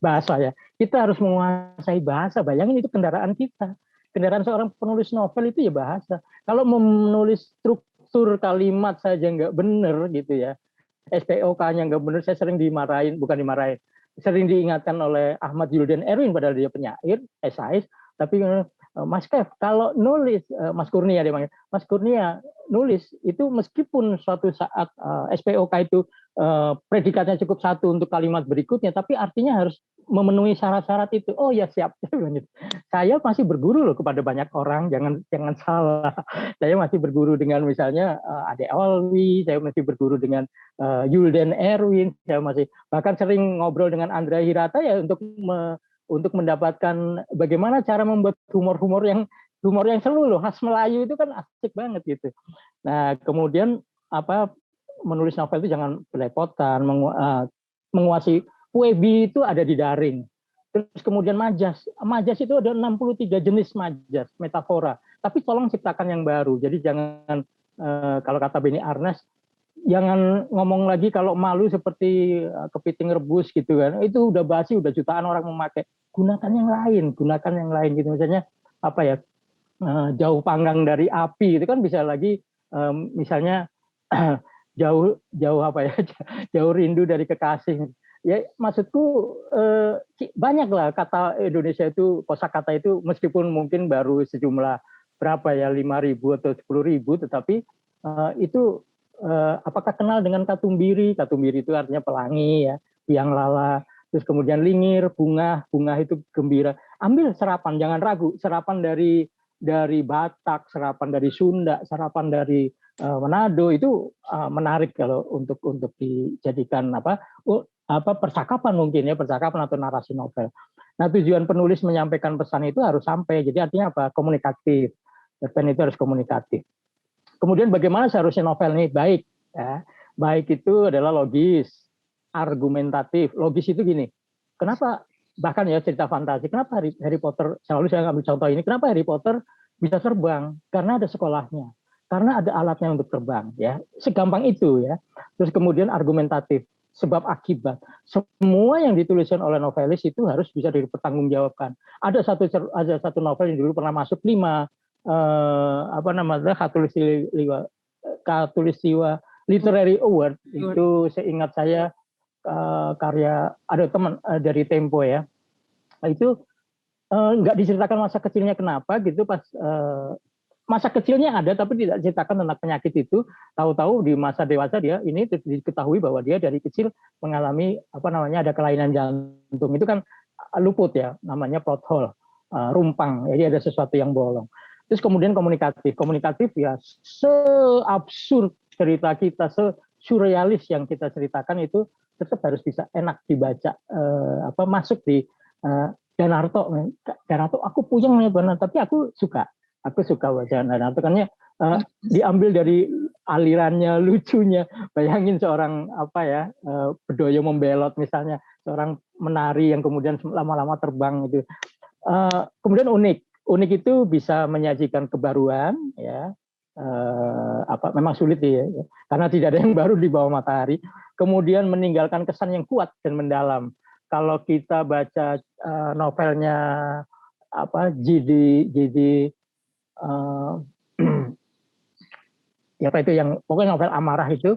Speaker 1: bahasa ya. Kita harus menguasai bahasa. Bayangin itu kendaraan kita. Kendaraan seorang penulis novel itu ya bahasa. Kalau menulis struktur kalimat saja nggak benar gitu ya, SPOK-nya nggak benar, saya sering sering diingatkan oleh Ahmad Yuldan Erwin, padahal dia penyair, esais, tapi Mas Kev, kalau nulis, Mas Kurnia dia panggil, Mas Kurnia nulis itu meskipun suatu saat SPOK itu predikatnya cukup satu untuk kalimat berikutnya, tapi artinya harus memenuhi syarat-syarat itu. Oh ya siap. Saya masih berguru loh kepada banyak orang, jangan salah. Saya masih berguru dengan misalnya Ade Alwi, saya masih berguru dengan Yulden Erwin, saya masih bahkan sering ngobrol dengan Andrea Hirata ya untuk mendapatkan bagaimana cara membuat humor yang seru loh, khas Melayu itu kan asik banget gitu. Nah kemudian menulis novel itu jangan belepotan, menguasai Puebi itu ada di daring. Terus kemudian majas itu ada 63 jenis majas, metafora. Tapi tolong ciptakan yang baru. Jadi jangan kalau kata Benny Arnes, jangan ngomong lagi kalau malu seperti kepiting rebus gitu kan. Itu udah basi, udah jutaan orang memakai. Gunakan yang lain gitu. Misalnya jauh panggang dari api itu kan bisa lagi misalnya jauh rindu dari kekasih. Ya maksudku banyak lah kata Indonesia itu, kosakata itu meskipun mungkin baru sejumlah berapa ya 5.000 atau 10.000, tetapi itu apakah kenal dengan katumbiri? Katumbiri itu artinya pelangi ya, biang lala. Terus kemudian lingir, bunga itu gembira. Ambil serapan, jangan ragu. Serapan dari Batak, serapan dari Sunda, serapan dari Manado itu menarik kalau untuk dijadikan percakapan mungkin ya, percakapan atau narasi novel. Nah tujuan penulis menyampaikan pesan itu harus sampai. Jadi artinya apa? Komunikatif. Cerpen itu harus komunikatif. Kemudian bagaimana seharusnya novel ini baik? Ya. Baik itu adalah logis, argumentatif. Logis itu gini. Kenapa bahkan ya cerita fantasi? Kenapa Harry Potter? Selalu saya ambil contoh ini. Kenapa Harry Potter bisa terbang? Karena ada sekolahnya. Karena ada alatnya untuk terbang. Ya, segampang itu ya. Terus kemudian argumentatif. Sebab akibat. Semua yang dituliskan oleh novelis itu harus bisa dipertanggungjawabkan. Ada satu novel yang dulu pernah masuk 5 Khatulistiwa Literary Award. Itu seingat saya karya ada teman dari Tempo ya. Itu nggak diceritakan masa kecilnya kenapa gitu, pas masa kecilnya ada tapi tidak diceritakan tentang penyakit itu. Tahu-tahu di masa dewasa dia ini diketahui bahwa dia dari kecil mengalami ada kelainan jantung. Itu kan luput ya, namanya plot hole, rumpang. Jadi ada sesuatu yang bolong. Terus kemudian komunikatif ya, seabsurd cerita kita, surrealis yang kita ceritakan itu tetap harus bisa enak dibaca, masuk di Danarto, aku puyeng nih benar, tapi aku suka baca Danarto, karena diambil dari alirannya, lucunya. Bayangin seorang Bedoyo membelot misalnya, seorang menari yang kemudian lama-lama terbang itu. Kemudian unik itu bisa menyajikan kebaruan ya. Memang sulit ya, karena tidak ada yang baru di bawah matahari. Kemudian meninggalkan kesan yang kuat dan mendalam. Kalau kita baca novelnya itu yang pokoknya novel amarah itu,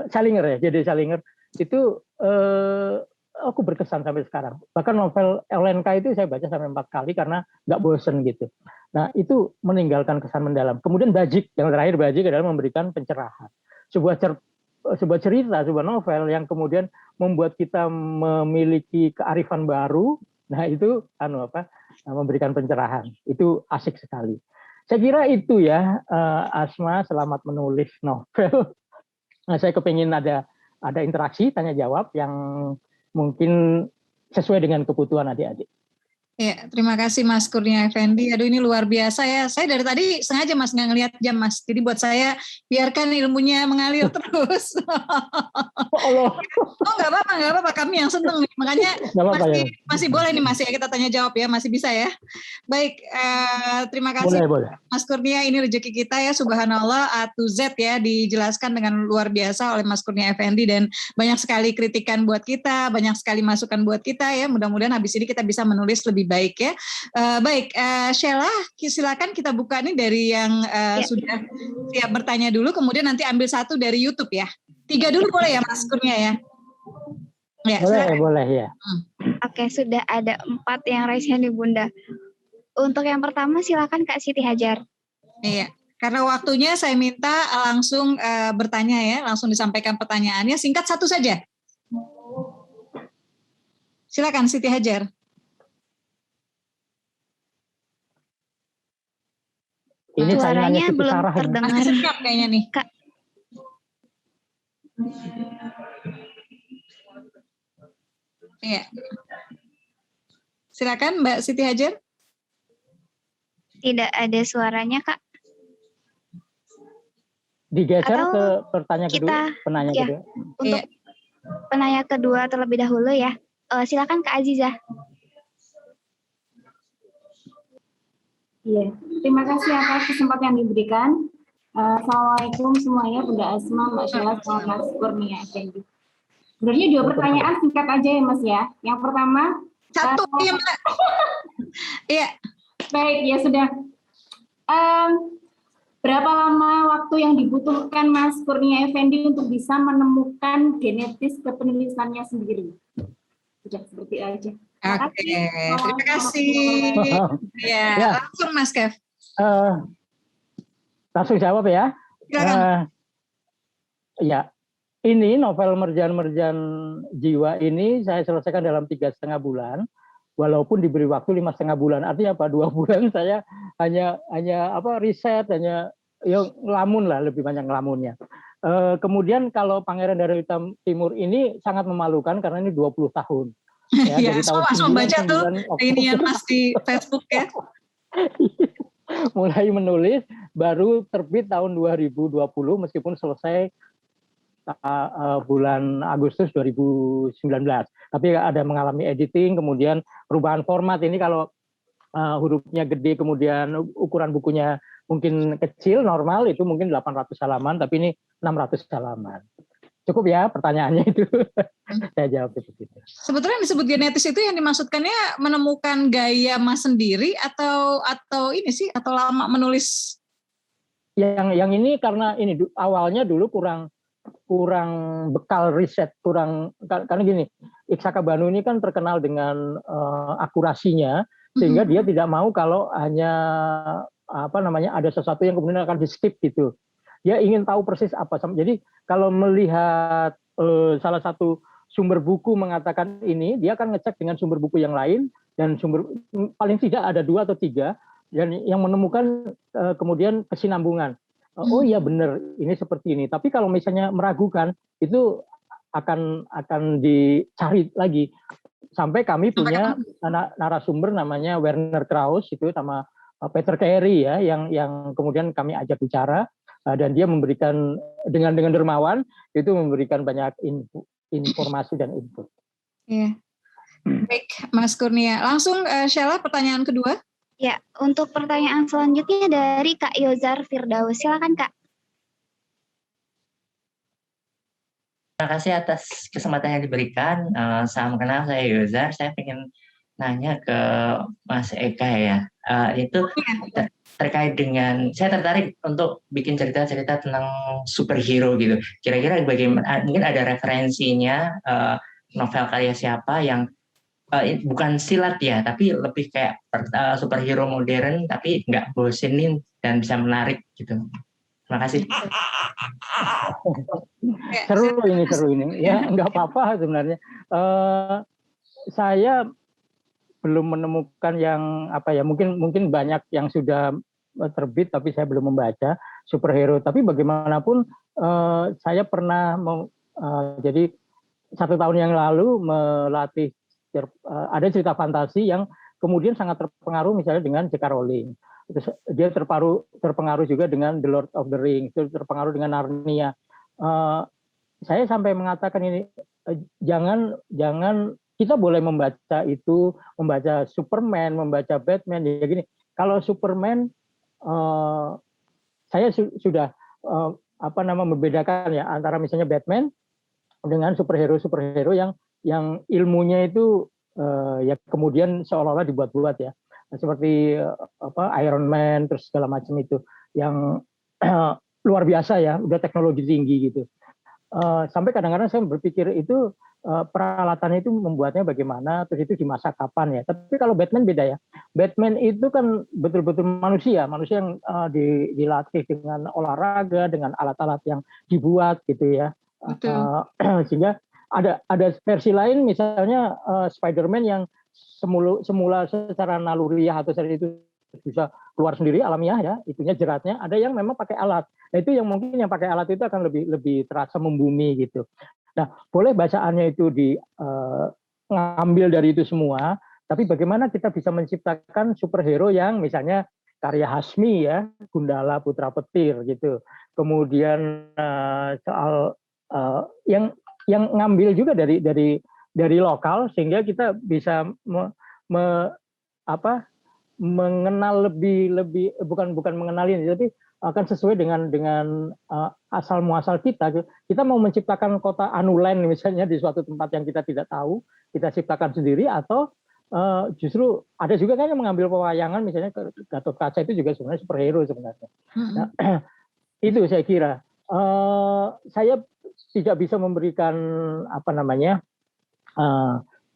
Speaker 1: Salinger ya, J.D. Salinger itu aku berkesan sampai sekarang. Bahkan novel LNK itu saya baca sampai 4 kali karena nggak bosen gitu. Nah itu meninggalkan kesan mendalam. Kemudian Bajik, yang terakhir Bajik adalah memberikan pencerahan. Sebuah cerita, sebuah novel yang kemudian membuat kita memiliki kearifan baru. Nah itu memberikan pencerahan. Itu asik sekali. Saya kira itu ya, Asma, selamat menulis novel. Nah, saya kepingin ada interaksi, tanya jawab yang mungkin sesuai dengan kebutuhan adik-adik.
Speaker 2: Ya, terima kasih Mas Kurnia Effendi. Aduh ini luar biasa ya. Saya dari tadi sengaja Mas nggak ngelihat jam Mas. Jadi buat saya biarkan ilmunya mengalir terus. Oh nggak apa-apa. Kami yang seneng nih. Makanya masih boleh nih Mas ya, kita tanya jawab ya, masih bisa ya. Baik, terima kasih boleh. Mas Kurnia, ini rezeki kita ya, subhanallah, A to Z ya, dijelaskan dengan luar biasa oleh Mas Kurnia Effendi, dan banyak sekali kritikan buat kita, banyak sekali masukan buat kita ya. Mudah-mudahan habis ini kita bisa menulis lebih baik ya. Sheila, silakan kita buka nih dari yang sudah siap bertanya dulu, kemudian nanti ambil satu dari YouTube ya. 3 dulu boleh ya Mas Kurnia ya?
Speaker 1: Ya boleh ya.
Speaker 3: Oke, sudah ada 4 yang raise hand di Bunda. Untuk yang pertama silakan Kak Siti Hajar.
Speaker 2: Iya, karena waktunya saya minta langsung bertanya ya, langsung disampaikan pertanyaannya, singkat satu saja. Silakan Siti Hajar.
Speaker 1: Ini
Speaker 3: Suaranya
Speaker 1: Siti
Speaker 3: belum
Speaker 1: Sarah ini.
Speaker 3: terdengar.
Speaker 2: Masih senyap kayaknya nih.
Speaker 3: Kak.
Speaker 2: Iya. Silakan Mbak Siti Hajar.
Speaker 3: Tidak ada suaranya Kak.
Speaker 1: Digeser
Speaker 3: Atau
Speaker 1: ke pertanyaan kedua, penanya
Speaker 3: ya,
Speaker 1: kedua.
Speaker 3: Untuk penanya kedua terlebih dahulu ya. Silakan Kak Azizah.
Speaker 4: Iya, terima kasih atas kesempatan yang diberikan. Assalamualaikum semuanya, Bunda Asma, Mbak Sheila, sama Mas Kurnia Effendi. Sebenarnya dua pertanyaan singkat aja ya Mas ya. Yang pertama,
Speaker 2: satu ya Mbak. Iya.
Speaker 4: Baik, ya sudah. Berapa lama waktu yang dibutuhkan Mas Kurnia Effendi untuk bisa menemukan genetis kepenulisannya sendiri? Sudah seperti aja.
Speaker 2: Oke, terima kasih. Ya, langsung Mas Kev.
Speaker 1: Langsung jawab ya. Ya, ini novel Merjan-Merjan Jiwa ini saya selesaikan dalam 3,5 bulan. Walaupun diberi waktu 5,5 bulan, artinya apa? 2 bulan saya hanya riset, hanya ngelamun lah, lebih banyak ngelamunnya. Kemudian kalau Pangeran dari Hitam Timur ini sangat memalukan karena ini 20 tahun.
Speaker 2: Ya, saya langsung baca tuh ini yang Mas di Facebook ya.
Speaker 1: Mulai menulis, baru terbit tahun 2020 meskipun selesai bulan Agustus 2019. Tapi ada mengalami editing, kemudian perubahan format. Ini kalau hurufnya gede, kemudian ukuran bukunya mungkin kecil, normal, itu mungkin 800 halaman, tapi ini 600 halaman. Cukup ya pertanyaannya itu. Saya jawab seperti itu.
Speaker 2: Sebetulnya yang disebut genetis itu yang dimaksudkannya menemukan gaya Mas sendiri atau ini sih, atau lama menulis?
Speaker 1: Yang ini karena ini awalnya dulu kurang bekal riset, karena gini, Iksaka Banu ini kan terkenal dengan akurasinya, sehingga dia tidak mau kalau hanya ada sesuatu yang kemudian akan di skip gitu. Dia ingin tahu persis apa. Jadi kalau melihat salah satu sumber buku mengatakan ini, dia akan ngecek dengan sumber buku yang lain, dan paling tidak ada 2 atau 3 dan yang menemukan kemudian kesinambungan. Oh iya benar, ini seperti ini. Tapi kalau misalnya meragukan, itu akan dicari lagi. Sampai kami punya narasumber namanya Werner Krauss itu sama Peter Carey ya, yang kemudian kami ajak bicara, dan dia memberikan dengan dermawan itu memberikan banyak informasi dan input.
Speaker 2: Iya. Baik, Mas Kurnia. Langsung Sheila, pertanyaan kedua.
Speaker 3: Ya, untuk pertanyaan selanjutnya dari Kak Yozar Firdaus. Silakan Kak.
Speaker 5: Terima kasih atas kesempatan yang diberikan. Salam kenal, saya Yozar. Saya ingin nanya ke Mas Eka ya. Itu terkait dengan, saya tertarik untuk bikin cerita-cerita tentang superhero gitu. Kira-kira bagaimana, mungkin ada referensinya, novel karya siapa yang bukan silat ya, tapi lebih kayak superhero modern, tapi nggak bosenin dan bisa menarik gitu. Terima kasih.
Speaker 1: Seru ini. Ya, nggak apa-apa sebenarnya. Saya belum menemukan yang mungkin banyak yang sudah terbit tapi saya belum membaca superhero. Tapi bagaimanapun saya pernah jadi 1 tahun yang lalu melatih ada cerita fantasi yang kemudian sangat terpengaruh misalnya dengan J.K. Rowling. Terus dia terpengaruh juga dengan The Lord of the Rings, terpengaruh dengan Narnia. Saya sampai mengatakan ini, jangan kita boleh membaca Superman, membaca Batman, ya gini. Kalau Superman, saya sudah membedakan ya antara misalnya Batman dengan superhero yang ilmunya itu ya kemudian seolah-olah dibuat-buat ya, seperti Iron Man terus segala macam itu yang luar biasa ya, udah teknologi tinggi gitu. sampai kadang-kadang saya berpikir itu peralatannya itu membuatnya bagaimana, terus itu di masa kapan ya. Tapi kalau Batman beda ya. Batman itu kan betul-betul manusia yang dilatih dengan olahraga, dengan alat-alat yang dibuat gitu ya. Sehingga ada versi lain misalnya Spider-Man yang semula secara naluriah atau secara itu bisa keluar sendiri alamiah ya, itunya jeratnya. Ada yang memang pakai alat. Nah, itu yang mungkin yang pakai alat itu akan lebih terasa membumi gitu. Nah, boleh bacaannya itu ngambil dari itu semua, tapi bagaimana kita bisa menciptakan superhero yang misalnya karya Hasmi ya, Gundala Putra Petir gitu. Kemudian soal yang ngambil juga dari lokal sehingga kita bisa mengenal lebih bukan mengenalin, tapi akan sesuai dengan asal muasal kita. Kita mau menciptakan kota Anuland misalnya di suatu tempat yang kita tidak tahu, kita ciptakan sendiri, atau justru ada juga kan yang mengambil pewayangan, misalnya Gatot Kaca itu juga sebenarnya superhero sebenarnya. Nah, itu saya kira saya tidak bisa memberikan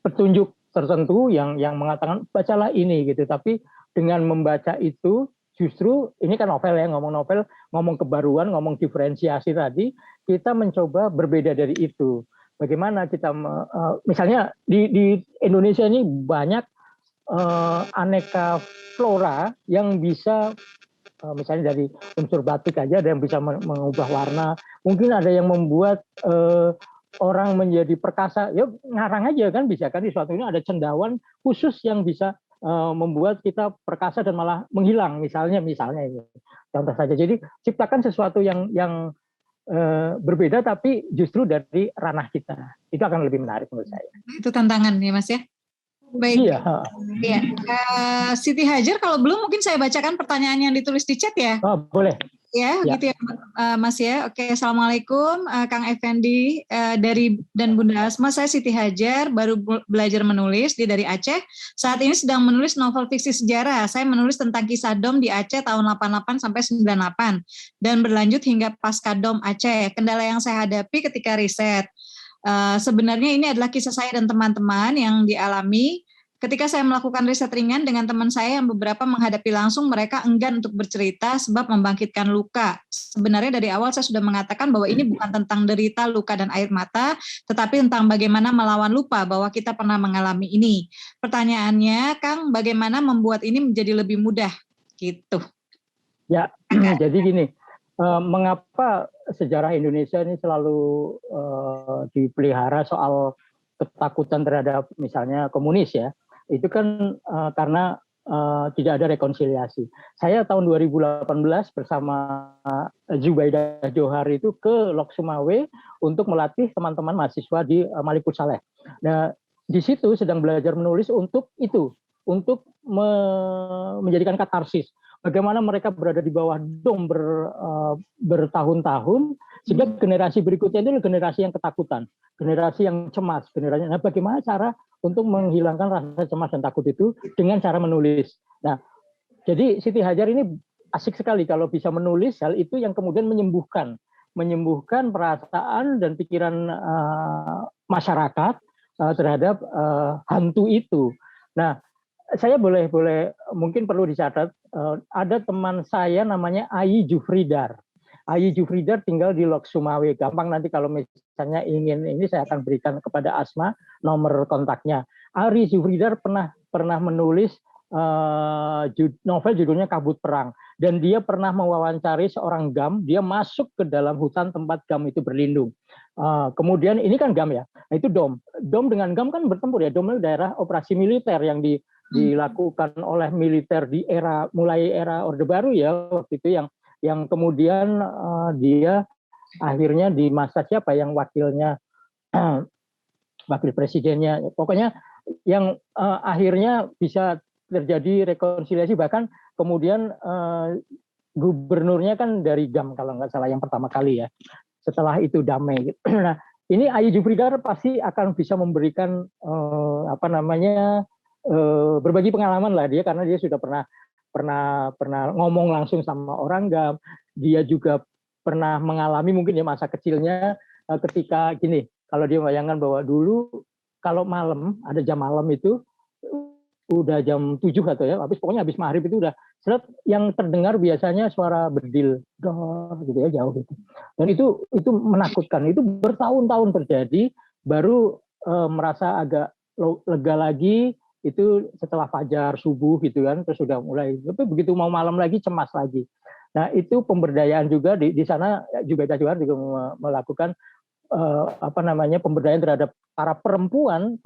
Speaker 1: petunjuk tertentu yang mengatakan bacalah ini gitu, tapi dengan membaca itu justru ini kan novel ya, ngomong kebaruan, ngomong diferensiasi tadi, kita mencoba berbeda dari itu. Bagaimana kita misalnya di Indonesia ini banyak aneka flora yang bisa misalnya dari unsur batik aja ada yang bisa mengubah warna, mungkin ada yang membuat orang menjadi perkasa, ya ngarang aja kan bisa kan, di suatu ini ada cendawan khusus yang bisa membuat kita perkasa dan malah menghilang misalnya ini contoh saja. Jadi ciptakan sesuatu yang berbeda tapi justru dari ranah kita, itu akan lebih menarik menurut saya.
Speaker 2: Itu tantangan ya Mas ya. Baik.
Speaker 1: Iya.
Speaker 2: Siti Hajar, kalau belum mungkin saya bacakan pertanyaan yang ditulis di chat ya.
Speaker 1: Oh, boleh.
Speaker 2: Ya, gitu ya Mas ya. Oke, Assalamualaikum Kang Effendi dan Bunda Asma. Saya Siti Hajar, baru belajar menulis, dia dari Aceh. Saat ini sedang menulis novel fiksi sejarah. Saya menulis tentang kisah Dom di Aceh tahun 88 sampai 98 dan berlanjut hingga pasca Dom Aceh. Kendala yang saya hadapi ketika riset, sebenarnya ini adalah kisah saya dan teman-teman yang dialami. Ketika saya melakukan riset ringan dengan teman saya yang beberapa menghadapi langsung, mereka enggan untuk bercerita sebab membangkitkan luka. Sebenarnya dari awal saya sudah mengatakan bahwa ini bukan tentang derita, luka, dan air mata, tetapi tentang bagaimana melawan lupa bahwa kita pernah mengalami ini. Pertanyaannya, Kang, bagaimana membuat ini menjadi lebih mudah? Gitu.
Speaker 1: Ya, jadi gini, mengapa sejarah Indonesia ini selalu dipelihara soal ketakutan terhadap misalnya komunis ya? Itu kan karena tidak ada rekonsiliasi. Saya tahun 2018 bersama Zubaidah Johar itu ke Lok Sumawe untuk melatih teman-teman mahasiswa di Malikut Saleh. Nah, di situ sedang belajar menulis untuk itu, untuk menjadikan katarsis. Bagaimana mereka berada di bawah Dom bertahun-tahun, sehingga generasi berikutnya itu generasi yang ketakutan, generasi yang cemas, nah bagaimana cara untuk menghilangkan rasa cemas dan takut itu dengan cara menulis. Nah, jadi Siti Hajar ini asik sekali kalau bisa menulis hal itu yang kemudian menyembuhkan perasaan dan pikiran masyarakat terhadap hantu itu. Nah, saya boleh mungkin perlu dicatat, ada teman saya namanya Ayi Jufridar. Ayi Jufridar tinggal di Lok Sumawe. Gampang nanti kalau misalnya ingin ini saya akan berikan kepada Asma nomor kontaknya. Ayi Jufridar pernah menulis novel judulnya Kabut Perang, dan dia pernah mewawancari seorang GAM. Dia masuk ke dalam hutan tempat GAM itu berlindung. Kemudian ini kan GAM ya, nah, itu Dom dengan GAM kan bertempur ya. Dom itu daerah operasi militer yang dilakukan oleh militer di mulai era Orde Baru ya, waktu itu yang kemudian dia akhirnya di masa siapa yang wakilnya, wakil presidennya, pokoknya yang akhirnya bisa terjadi rekonsiliasi, bahkan kemudian gubernurnya kan dari GAM kalau nggak salah yang pertama kali ya, setelah itu damai. Nah, ini Ayi Jufridar pasti akan bisa memberikan berbagi pengalaman lah dia, karena dia sudah pernah ngomong langsung sama orang GAM. Dia juga pernah mengalami mungkin ya masa kecilnya ketika gini, kalau dia bayangkan bahwa dulu kalau malam ada jam malam itu udah jam 7 atau ya, pokoknya habis maghrib itu udah seret, yang terdengar biasanya suara bedil dor gitu ya, jauh gitu. Dan itu menakutkan. Itu bertahun-tahun terjadi, baru merasa agak lega lagi itu setelah fajar subuh gitu kan, terus sudah mulai. Tapi begitu mau malam lagi cemas lagi. Nah, itu pemberdayaan juga di sana juga Johar juga melakukan pemberdayaan terhadap para perempuan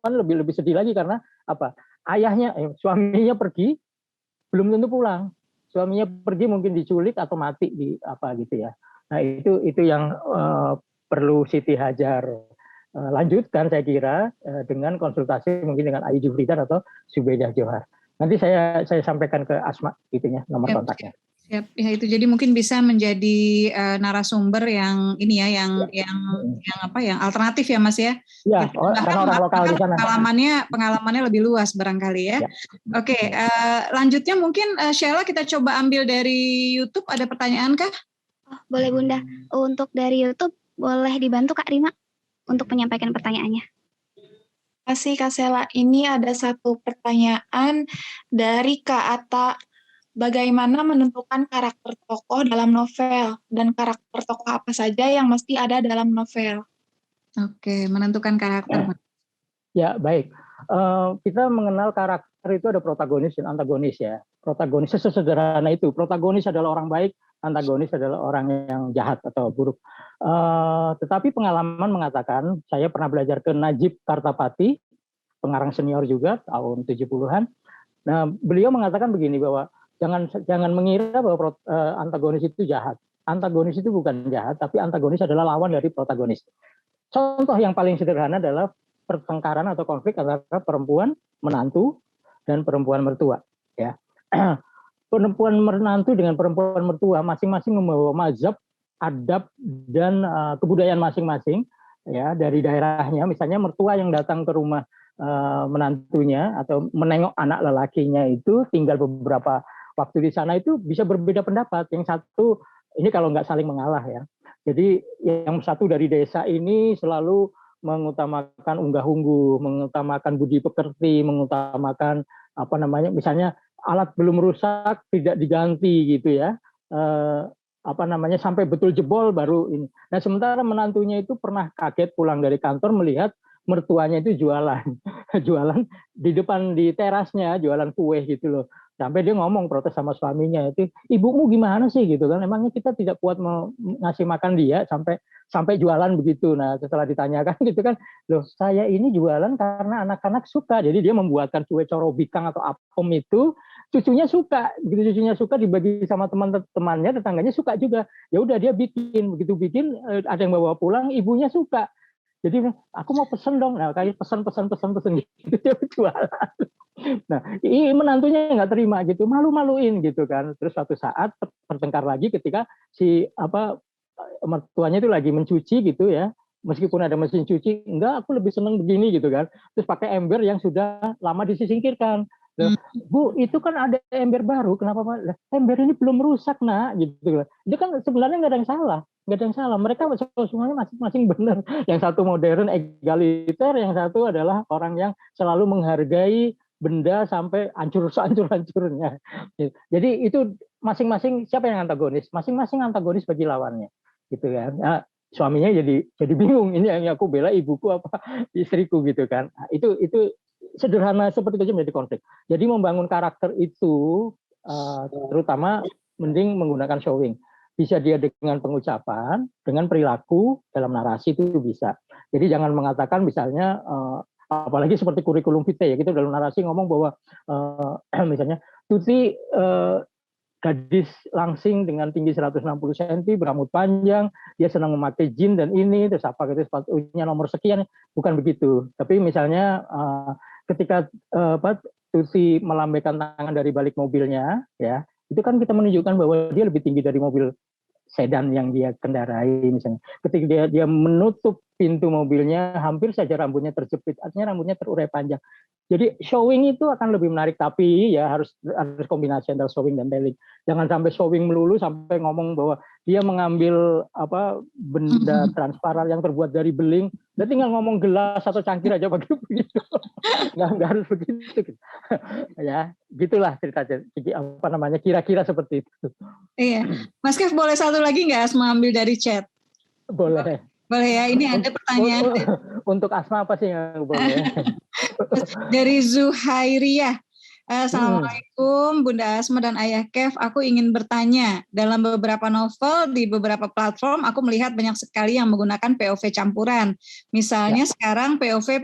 Speaker 1: lebih sedih lagi karena apa? Ayahnya, suaminya pergi, belum tentu pulang. Suaminya pergi mungkin diculik atau mati di apa gitu ya. Nah itu yang perlu Siti Hajar lanjutkan saya kira dengan konsultasi mungkin dengan Ayu Jufridan atau Zubaidah Johar. Nanti saya sampaikan ke Asma gitunya nomor kontaknya.
Speaker 2: Siap. Ya itu jadi mungkin bisa menjadi narasumber yang ini ya yang alternatif ya Mas ya.
Speaker 1: Iya, karena orang lokal di sana.
Speaker 2: Pengalamannya lebih luas barangkali ya. Oke, lanjutnya mungkin Sheila kita coba ambil dari YouTube, ada pertanyaan kah?
Speaker 3: Oh, boleh Bunda. Untuk dari YouTube boleh dibantu Kak Rima untuk menyampaikan pertanyaannya.
Speaker 6: Terima kasih Kak Sheila. Ini ada satu pertanyaan dari Kak Atta. Bagaimana menentukan karakter tokoh dalam novel dan karakter tokoh apa saja yang mesti ada dalam novel?
Speaker 2: Oke, menentukan karakter.
Speaker 1: Ya, baik. Kita mengenal karakter itu ada protagonis dan antagonis ya. Protagonis sesederhana itu. Protagonis adalah orang baik, antagonis adalah orang yang jahat atau buruk. Tetapi pengalaman mengatakan, saya pernah belajar ke Najib Kartapati, pengarang senior juga tahun 70-an. Nah, beliau mengatakan begini bahwa jangan mengira bahwa antagonis itu jahat. Antagonis itu bukan jahat, tapi antagonis adalah lawan dari protagonis. Contoh yang paling sederhana adalah pertengkaran atau konflik antara perempuan menantu dan perempuan mertua. Ya, perempuan menantu dengan perempuan mertua masing-masing membawa mazhab, adab dan kebudayaan masing-masing. Ya, dari daerahnya, misalnya mertua yang datang ke rumah menantunya atau menengok anak lelakinya itu tinggal beberapa waktu di sana itu bisa berbeda pendapat. Yang satu, ini kalau nggak saling mengalah ya. Jadi yang satu dari desa ini selalu mengutamakan unggah-ungguh, mengutamakan budi pekerti, mengutamakan misalnya alat belum rusak tidak diganti gitu ya. Sampai betul jebol baru ini. Nah, sementara menantunya itu pernah kaget pulang dari kantor melihat mertuanya itu jualan di depan di terasnya, jualan kue gitu loh. Sampai dia ngomong protes sama suaminya itu, ibumu gimana sih gitu kan? Emangnya kita tidak kuat mau ngasih makan dia sampai jualan begitu. Nah setelah ditanyakan gitu kan, loh saya ini jualan karena anak-anak suka. Jadi dia membuatkan kue corobikang atau apem itu, cucunya suka. Begitu cucunya suka dibagi sama teman-temannya, tetangganya suka juga. Ya udah dia bikin, begitu bikin ada yang bawa pulang, ibunya suka. Jadi aku mau pesen dong, nah kayak pesen gitu dia jualan. Nah, ini menantunya nggak terima gitu, malu-maluin gitu kan. Terus suatu saat bertengkar lagi ketika si mertuanya itu lagi mencuci gitu ya. Meskipun ada mesin cuci, enggak aku lebih seneng begini gitu kan. Terus pakai ember yang sudah lama disingkirkan. Bu, itu kan ada ember baru, kenapa Pak? Ember ini belum rusak, Nak, gitu. Itu kan sebenarnya nggak ada yang salah. Mereka semuanya masing-masing benar. Yang satu modern, egaliter, yang satu adalah orang yang selalu menghargai benda sampai hancur-hancurnya. Jadi itu masing-masing siapa yang antagonis? Masing-masing antagonis bagi lawannya, gitu kan. Nah, suaminya jadi bingung, ini yang aku bela ibuku apa istriku gitu kan. Nah, itu sederhana seperti itu menjadi konflik. Jadi membangun karakter itu terutama mending menggunakan showing. Bisa dia dengan pengucapan, dengan perilaku dalam narasi itu bisa. Jadi jangan mengatakan misalnya apalagi seperti kurikulum vitae ya, kita dalam narasi ngomong bahwa misalnya Tuti gadis langsing dengan tinggi 160 cm, berambut panjang, dia senang memakai jeans dan ini, terus apa gitu, sepatunya nomor sekian, bukan begitu. Tapi misalnya ketika Tuti melambaikan tangan dari balik mobilnya, ya itu kan kita menunjukkan bahwa dia lebih tinggi dari mobil sedan yang dia kendarai misalnya. Ketika dia menutup pintu mobilnya, hampir saja rambutnya terjepit, artinya rambutnya terurai panjang. Jadi showing itu akan lebih menarik, tapi ya harus kombinasi antara showing dan telling. Jangan sampai showing melulu sampai ngomong bahwa dia mengambil benda transparan yang terbuat dari beling, dia tinggal ngomong gelas atau cangkir aja begitu. Nggak harus begitu. Ya, gitulah cerita kira-kira seperti itu.
Speaker 2: Iya, Mas Kev boleh satu lagi nggak Asma ambil dari chat?
Speaker 1: Boleh.
Speaker 2: Boleh ya, ini ada pertanyaan
Speaker 1: untuk Asma apa sih yang boleh?
Speaker 2: dari Zuhairiyah. Assalamualaikum Bunda Asma dan Ayah Kev, aku ingin bertanya, dalam beberapa novel di beberapa platform aku melihat banyak sekali yang menggunakan POV campuran. Misalnya sekarang POV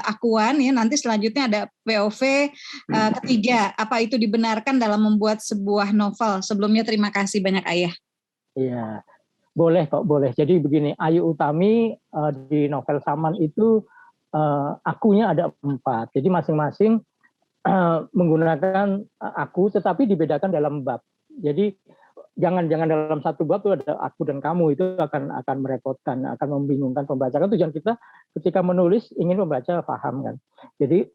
Speaker 2: akuan ya, nanti selanjutnya ada POV ketiga. Apa itu dibenarkan dalam membuat sebuah novel? Sebelumnya terima kasih banyak Ayah.
Speaker 1: Iya, boleh kok, boleh. Jadi begini, Ayu Utami di novel Saman itu akunya ada 4. Jadi masing-masing menggunakan aku, tetapi dibedakan dalam bab. Jadi jangan dalam satu bab itu ada aku dan kamu, itu akan merepotkan, akan membingungkan pembaca. Kan tujuan kita ketika menulis ingin membaca paham kan. Jadi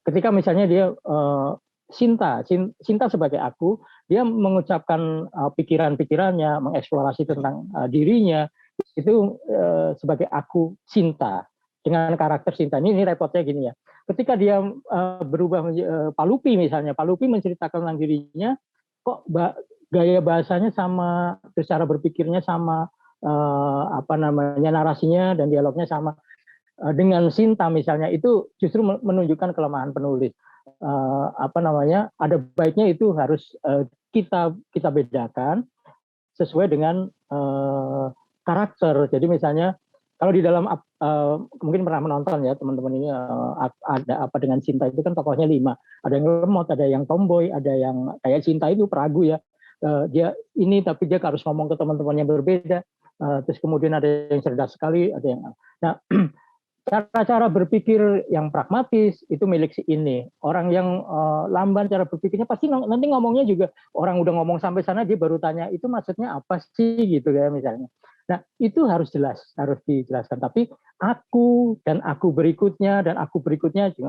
Speaker 1: ketika misalnya dia Sinta sebagai aku, dia mengucapkan pikiran-pikirannya, mengeksplorasi tentang dirinya itu sebagai aku Sinta dengan karakter Sinta. Ini repotnya gini ya. Ketika dia berubah menjadi Palupi misalnya, Palupi menceritakan tentang dirinya, kok gaya bahasanya sama, cara berpikirnya sama, narasinya dan dialognya sama dengan Sinta misalnya, itu justru menunjukkan kelemahan penulis. Ada baiknya itu harus kita bedakan sesuai dengan karakter. Jadi misalnya kalau di dalam mungkin pernah menonton ya teman-teman ini, ada apa dengan Sinta itu kan tokohnya 5. Ada yang lemot, ada yang tomboy, ada yang kayak Sinta itu peragu ya. Dia ini tapi dia harus ngomong ke teman-teman yang berbeda. Terus kemudian ada yang cerdas sekali, ada yang. Nah, cara berpikir yang pragmatis itu milik si ini. Orang yang lamban cara berpikirnya pasti nanti ngomongnya juga orang udah ngomong sampai sana dia baru tanya itu maksudnya apa sih gitu ya misalnya. Nah, itu harus dijelaskan. Tapi aku dan aku berikutnya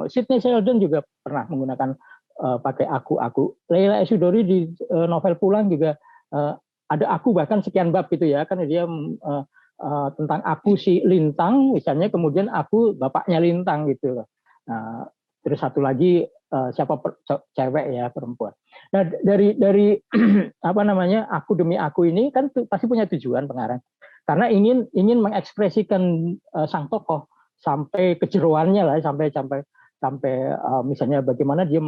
Speaker 1: Sidney Sheldon juga pernah menggunakan pakai aku. Leila Esudori di novel Pulang juga ada aku bahkan sekian bab gitu ya, kan dia tentang aku si Lintang misalnya, kemudian aku bapaknya Lintang gitu. Nah, terus satu lagi cewek ya, perempuan. Nah, dari aku demi aku ini kan pasti punya tujuan pengarang. Karena ingin mengekspresikan sang tokoh sampai kejeroannya lah, sampai misalnya bagaimana dia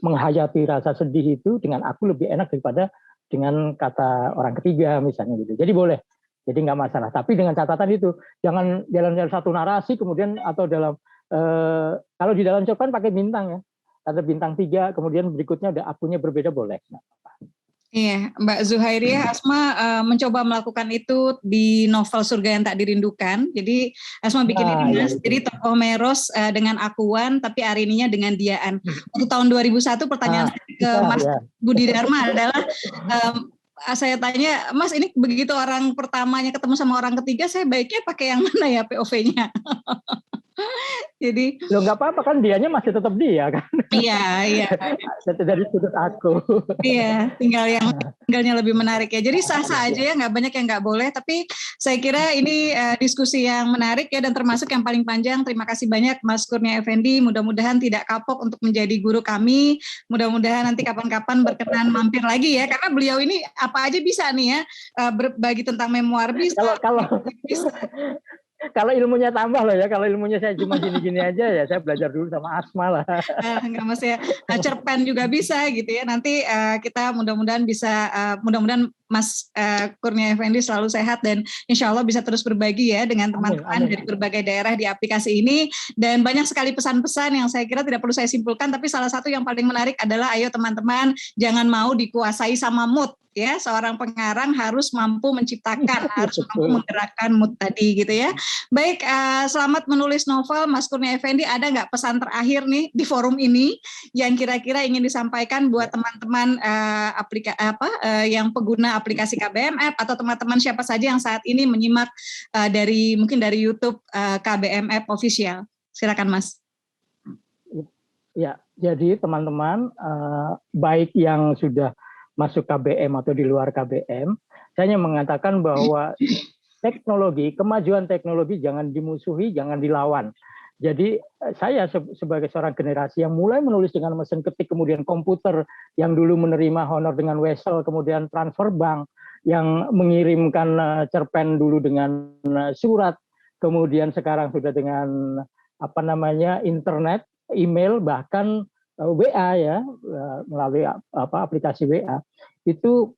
Speaker 1: menghayati rasa sedih itu dengan aku lebih enak daripada dengan kata orang ketiga misalnya gitu. Jadi boleh. Jadi nggak masalah. Tapi dengan catatan itu jangan dalam satu narasi kemudian atau dalam kalau di dalam cerpen pakai bintang ya. Ada bintang 3, kemudian berikutnya ada akunya berbeda boleh.
Speaker 2: Iya, Mbak Zuhairiyah, Asma mencoba melakukan itu di novel Surga Yang Tak Dirindukan. Jadi Asma bikin ini Mas, jadi tokoh Meros dengan akuan, tapi Arininya dengan diaan. Waktu tahun 2001 pertanyaan saya ke Mas Budi Dharma adalah, saya tanya, Mas ini begitu orang pertamanya ketemu sama orang ketiga, saya baiknya pakai yang mana ya POV-nya? Jadi
Speaker 1: lo nggak apa-apa kan, dianya masih tetap dia kan.
Speaker 2: Iya.
Speaker 1: Dari sudut aku.
Speaker 2: Iya, tinggalnya lebih menarik ya. Jadi sah-sah aja ya, nggak banyak yang nggak boleh. Tapi saya kira ini diskusi yang menarik ya, dan termasuk yang paling panjang. Terima kasih banyak Mas Kurnia Effendi. Mudah-mudahan tidak kapok untuk menjadi guru kami. Mudah-mudahan nanti kapan-kapan berkenan mampir lagi ya, karena beliau ini apa aja bisa nih ya, berbagi tentang memoir bisa.
Speaker 1: Kalau ilmunya tambah loh ya, kalau ilmunya saya cuma gini-gini aja ya, saya belajar dulu sama Asma lah.
Speaker 2: Enggak mas ya, cerpen juga bisa gitu ya. Nanti kita mudah-mudahan bisa, mudah-mudahan Mas Kurnia Effendi selalu sehat dan insya Allah bisa terus berbagi ya dengan teman-teman dari berbagai daerah di aplikasi ini. Dan banyak sekali pesan-pesan yang saya kira tidak perlu saya simpulkan, tapi salah satu yang paling menarik adalah ayo teman-teman jangan mau dikuasai sama mood. Ya, seorang pengarang harus mampu menciptakan, harus mampu menggerakkan mood tadi gitu ya. Baik, selamat menulis novel Mas Kurnia Effendi. Ada nggak pesan terakhir nih di forum ini yang kira-kira ingin disampaikan buat teman-teman yang pengguna aplikasi KBMF atau teman-teman siapa saja yang saat ini menyimak mungkin dari YouTube KBMF Official? Silakan Mas.
Speaker 1: Ya, jadi teman-teman baik yang sudah masuk KBM atau di luar KBM, Saya hanya mengatakan bahwa teknologi, kemajuan teknologi jangan dimusuhi, jangan dilawan. Jadi saya sebagai seorang generasi yang mulai menulis dengan mesin ketik, kemudian komputer yang dulu menerima honor dengan wesel, kemudian transfer bank, yang mengirimkan cerpen dulu dengan surat, kemudian sekarang sudah dengan internet, email, bahkan WA ya, melalui aplikasi WA, itu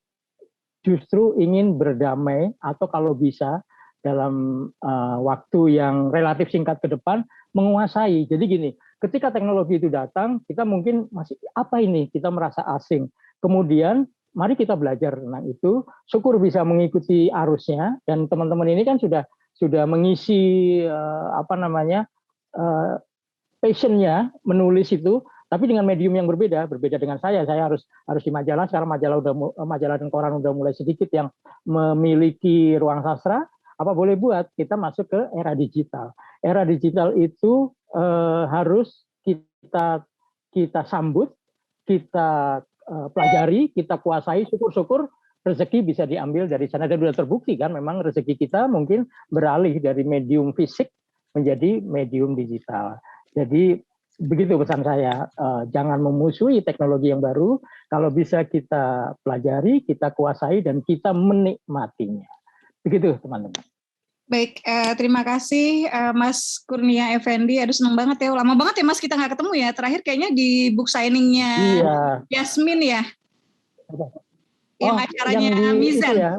Speaker 1: justru ingin berdamai atau kalau bisa dalam waktu yang relatif singkat ke depan menguasai. Jadi gini, ketika teknologi itu datang, kita mungkin masih apa ini? Kita merasa asing. Kemudian mari kita belajar tentang itu. Syukur bisa mengikuti arusnya dan teman-teman ini kan sudah mengisi passionnya menulis itu. Tapi dengan medium yang berbeda dengan saya harus di majalah. Sekarang majalah dan koran udah mulai sedikit yang memiliki ruang sastra. Apa boleh buat kita masuk ke era digital. Era digital itu harus kita sambut, kita pelajari, kita kuasai. Syukur-syukur rezeki bisa diambil dari sana dan sudah terbukti kan. Memang rezeki kita mungkin beralih dari medium fisik menjadi medium digital. Jadi begitu pesan saya, jangan memusuhi teknologi yang baru, kalau bisa kita pelajari, kita kuasai, dan kita menikmatinya. Begitu teman-teman.
Speaker 2: Baik, terima kasih Mas Kurnia Effendi. Aduh senang banget ya, lama banget ya Mas kita nggak ketemu ya. Terakhir kayaknya di book signingnya Yasmin ya, yang acaranya
Speaker 1: yang
Speaker 2: Mizan.
Speaker 1: Ya,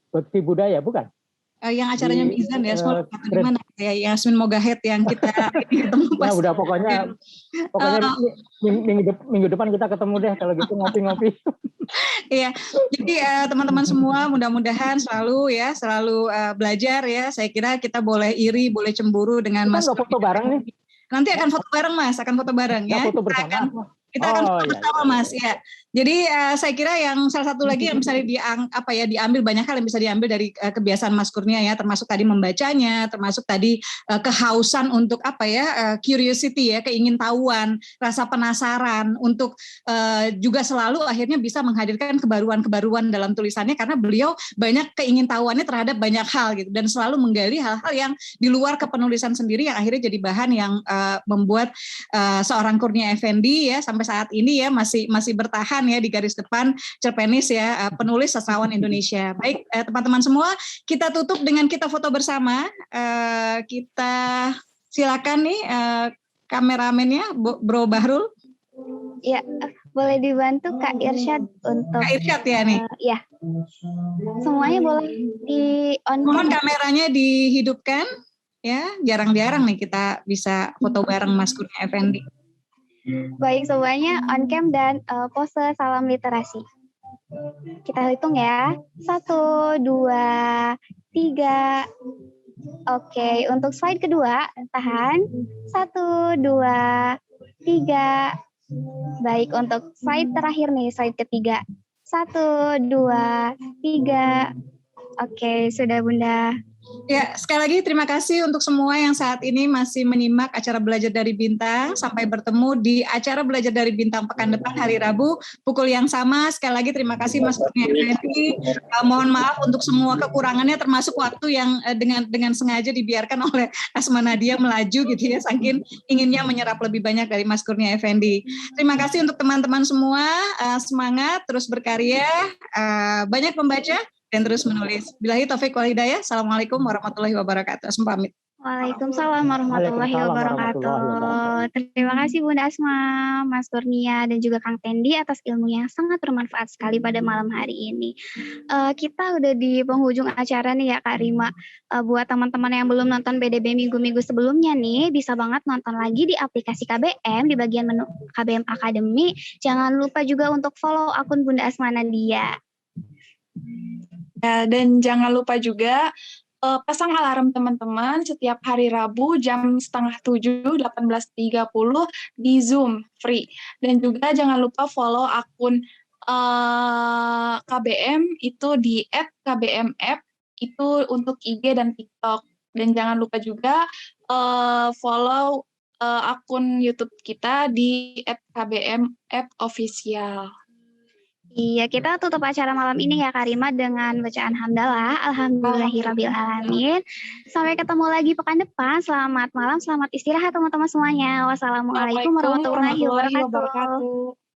Speaker 1: Bakti Budaya, bukan?
Speaker 2: Yang acaranya Mizan ya, di mana ya, Yasmin Mogahed yang kita ketemu pas.
Speaker 1: Ya udah pokoknya minggu depan kita ketemu deh kalau gitu ngopi-ngopi.
Speaker 2: Iya, jadi teman-teman semua mudah-mudahan selalu belajar ya. Saya kira kita boleh iri, boleh cemburu dengan Mas.
Speaker 1: Kita foto bareng nih.
Speaker 2: Nanti akan foto bareng Mas, akan foto bareng ya.
Speaker 1: Foto bersama.
Speaker 2: Kita akan foto bersama Mas ya. Jadi saya kira yang salah satu lagi yang bisa diambil banyak hal yang bisa diambil dari kebiasaan Mas Kurnia ya, termasuk tadi membacanya, termasuk tadi kehausan untuk curiosity ya, keingintahuan, rasa penasaran untuk juga selalu akhirnya bisa menghadirkan kebaruan-kebaruan dalam tulisannya karena beliau banyak keingintahuannya terhadap banyak hal gitu dan selalu menggali hal-hal yang di luar kepenulisan sendiri yang akhirnya jadi bahan yang membuat seorang Kurnia Effendi ya sampai saat ini ya masih bertahan ya di garis depan cerpenis ya, penulis sastrawan Indonesia. Baik teman-teman semua, kita tutup dengan kita foto bersama. Kita silakan nih kameramennya Bro Bahrul.
Speaker 3: Ya, boleh dibantu Kak Irsyad untuk
Speaker 2: Kak Irsyad ya nih.
Speaker 3: Ya. Semuanya boleh di on.
Speaker 2: Mohon kameranya dihidupkan ya, jarang-jarang nih kita bisa foto bareng Mas Kurnia Effendi.
Speaker 3: Baik, semuanya on cam dan pose salam literasi. Kita hitung ya. 1, 2, 3. Oke, untuk slide kedua, tahan. 1, 2, 3. Baik, untuk slide terakhir nih, slide ketiga. 1, 2, 3. Oke, sudah Bunda.
Speaker 2: Ya, sekali lagi terima kasih untuk semua yang saat ini masih menyimak acara Belajar dari Bintang. Sampai bertemu di acara Belajar dari Bintang pekan depan hari Rabu pukul yang sama. Sekali lagi terima kasih Mas Kurnia Effendi. Mohon maaf untuk semua kekurangannya termasuk waktu yang dengan sengaja dibiarkan oleh Asma Nadia melaju gitu ya, saking inginnya menyerap lebih banyak dari Mas Kurnia Effendi. Terima kasih untuk teman-teman semua, semangat terus berkarya, banyak membaca dan terus menulis. Billahi taufik wal hidayah. Assalamualaikum warahmatullahi wabarakatuh. Asma pamit.
Speaker 3: Waalaikumsalam warahmatullahi wabarakatuh. Terima kasih Bunda Asma, Mas Kurnia, dan juga Kang Tendi atas ilmu yang sangat bermanfaat sekali pada malam hari ini. Kita udah di penghujung acara nih ya Kak Rima. Buat teman-teman yang belum nonton BDB minggu-minggu sebelumnya nih, bisa banget nonton lagi di aplikasi KBM di bagian menu KBM Academy. Jangan lupa juga untuk follow akun Bunda Asma Nadia.
Speaker 6: Ya, dan jangan lupa juga pasang alarm teman-teman setiap hari Rabu jam 6:30 18.30 di Zoom free. Dan juga jangan lupa follow akun KBM itu di @kbmapp itu untuk IG dan TikTok. Dan jangan lupa juga follow akun YouTube kita di @kbmappofficial.
Speaker 3: Iya, kita tutup acara malam ini ya Karima dengan bacaan hamdalah. Alhamdulillahirabbil alamin. Sampai ketemu lagi pekan depan. Selamat malam, selamat istirahat teman-teman semuanya. Wassalamualaikum warahmatullahi wabarakatuh.